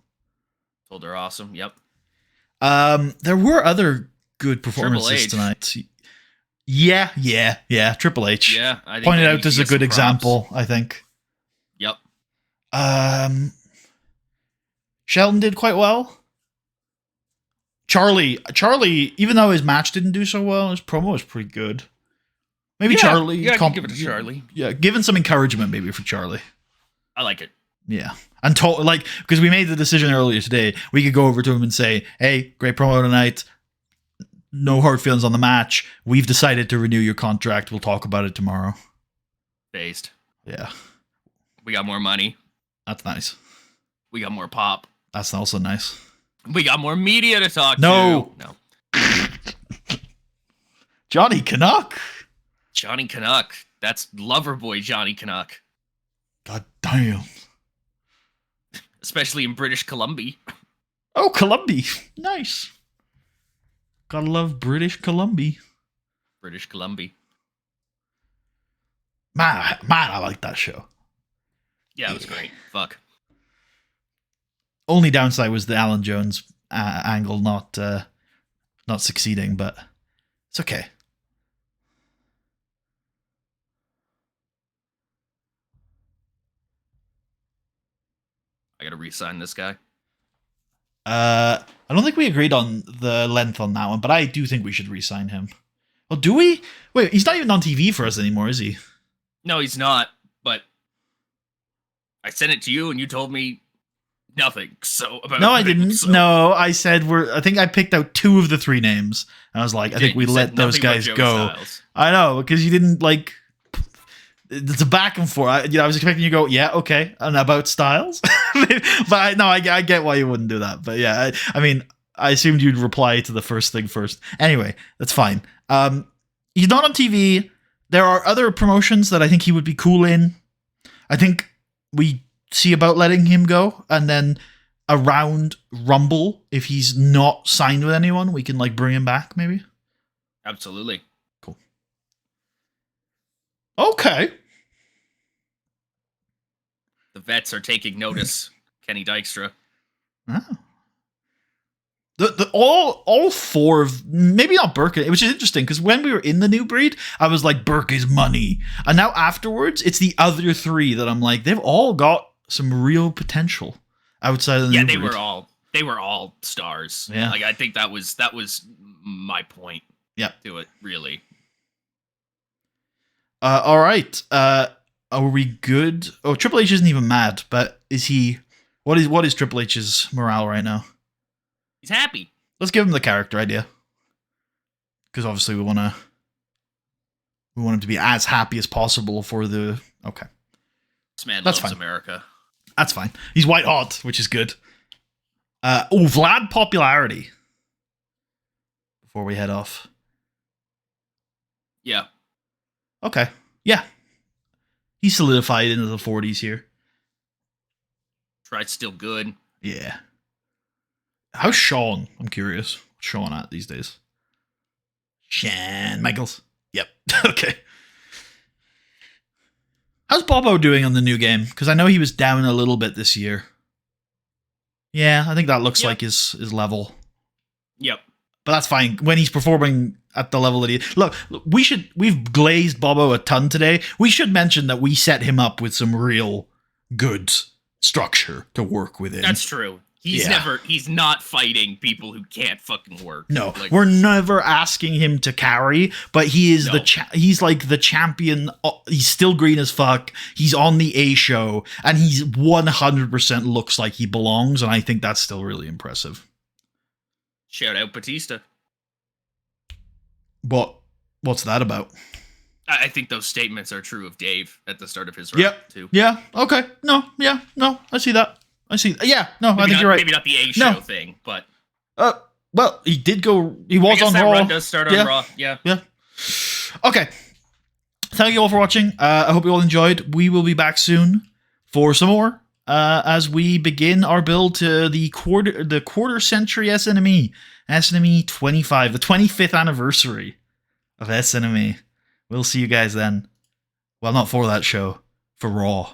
Told they're awesome. Yep. There were other good performances tonight. Yeah. Triple H. Yeah, I think pointed out as a good example, I think. Yep. Shelton did quite well. Charlie, even though his match didn't do so well, his promo was pretty good. Maybe Charlie. Yeah, I can give it to Charlie. Yeah, giving some encouragement maybe for Charlie. I like it. Yeah. And because we made the decision earlier today, we could go over to him and say, hey, great promo tonight. No hard feelings on the match. We've decided to renew your contract. We'll talk about it tomorrow. Based. Yeah. We got more money. That's nice. We got more pop. That's also nice. We got more media to talk to. No. Johnny Canuck. Johnny Canuck. That's Loverboy Johnny Canuck. God damn. Especially in British Columbia. Oh, Columbia. Nice. Gotta love British Columbia. British Columbia. Man, I like that show. Yeah, it was great. Fuck. Only downside was the Alan Jones angle not succeeding, but it's okay. I gotta re-sign this guy. I don't think we agreed on the length on that one, but I do think we should re-sign him. Well, do we? Wait, he's not even on TV for us anymore, is he? No, he's not, but I sent it to you and you told me nothing. No, I didn't. So. No, I said I think I picked out 2 of the 3 names. And I was like, I think we let those guys go. Styles. I know, because you didn't like. It's a back and forth. I was expecting you to go, yeah, okay, and about Styles, but I get why you wouldn't do that. But yeah, I mean, I assumed you'd reply to the first thing first. Anyway, that's fine. He's not on TV. There are other promotions that I think he would be cool in. I think we see about letting him go, and then around Rumble, if he's not signed with anyone, we can like bring him back, maybe. Absolutely. Cool. Okay. The vets are taking notice. Kenny Dykstra. Oh. All 4 of maybe not Burke, which is interesting because when we were in the New Breed, I was like Burke is money, and now afterwards it's the other 3 that I'm like they've all got some real potential outside of the New Breed. They were all stars. Yeah, like I think that was my point. Yeah, to it really. All right. Are we good? Oh, Triple H isn't even mad, but is he? What is Triple H's morale right now? He's happy. Let's give him the character idea, because obviously we want him to be as happy as possible for the. Okay, this man That's loves fine. America. That's fine. He's white hot, which is good. Vlad popularity. Before we head off. Yeah. Okay. Yeah. He's solidified into the 40s here. Tried still good. Yeah. How's Shawn? I'm curious. What's Shawn at these days? Shawn Michaels. Yep. Okay. How's Bobo doing on the new game? Because I know he was down a little bit this year. Yeah, I think that looks like his level. Yep. But that's fine. When he's performing at the level that he... Look, we've glazed Bobo a ton today. We should mention that we set him up with some real good structure to work within. That's true. He's not fighting people who can't fucking work. No, we're never asking him to carry, but he is he's like the champion. He's still green as fuck. He's on the A show, and he's 100% looks like he belongs, and I think that's still really impressive. Shout out Batista. What's that about? I think those statements are true of Dave at the start of his run, too. Yeah, okay. No, I see that. Yeah, no, I think you're right. Maybe not the A show thing, but... well, he did go... He was on Raw. Run does start on Raw, yeah. Okay. Thank you all for watching. I hope you all enjoyed. We will be back soon for some more as we begin our build to the quarter century SNME. SNME 25, the 25th anniversary of SNME. We'll see you guys then. Well, not for that show, for Raw.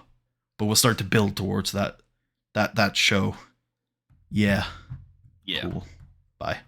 But we'll start to build towards that show. Yeah. Yeah. Cool. Bye.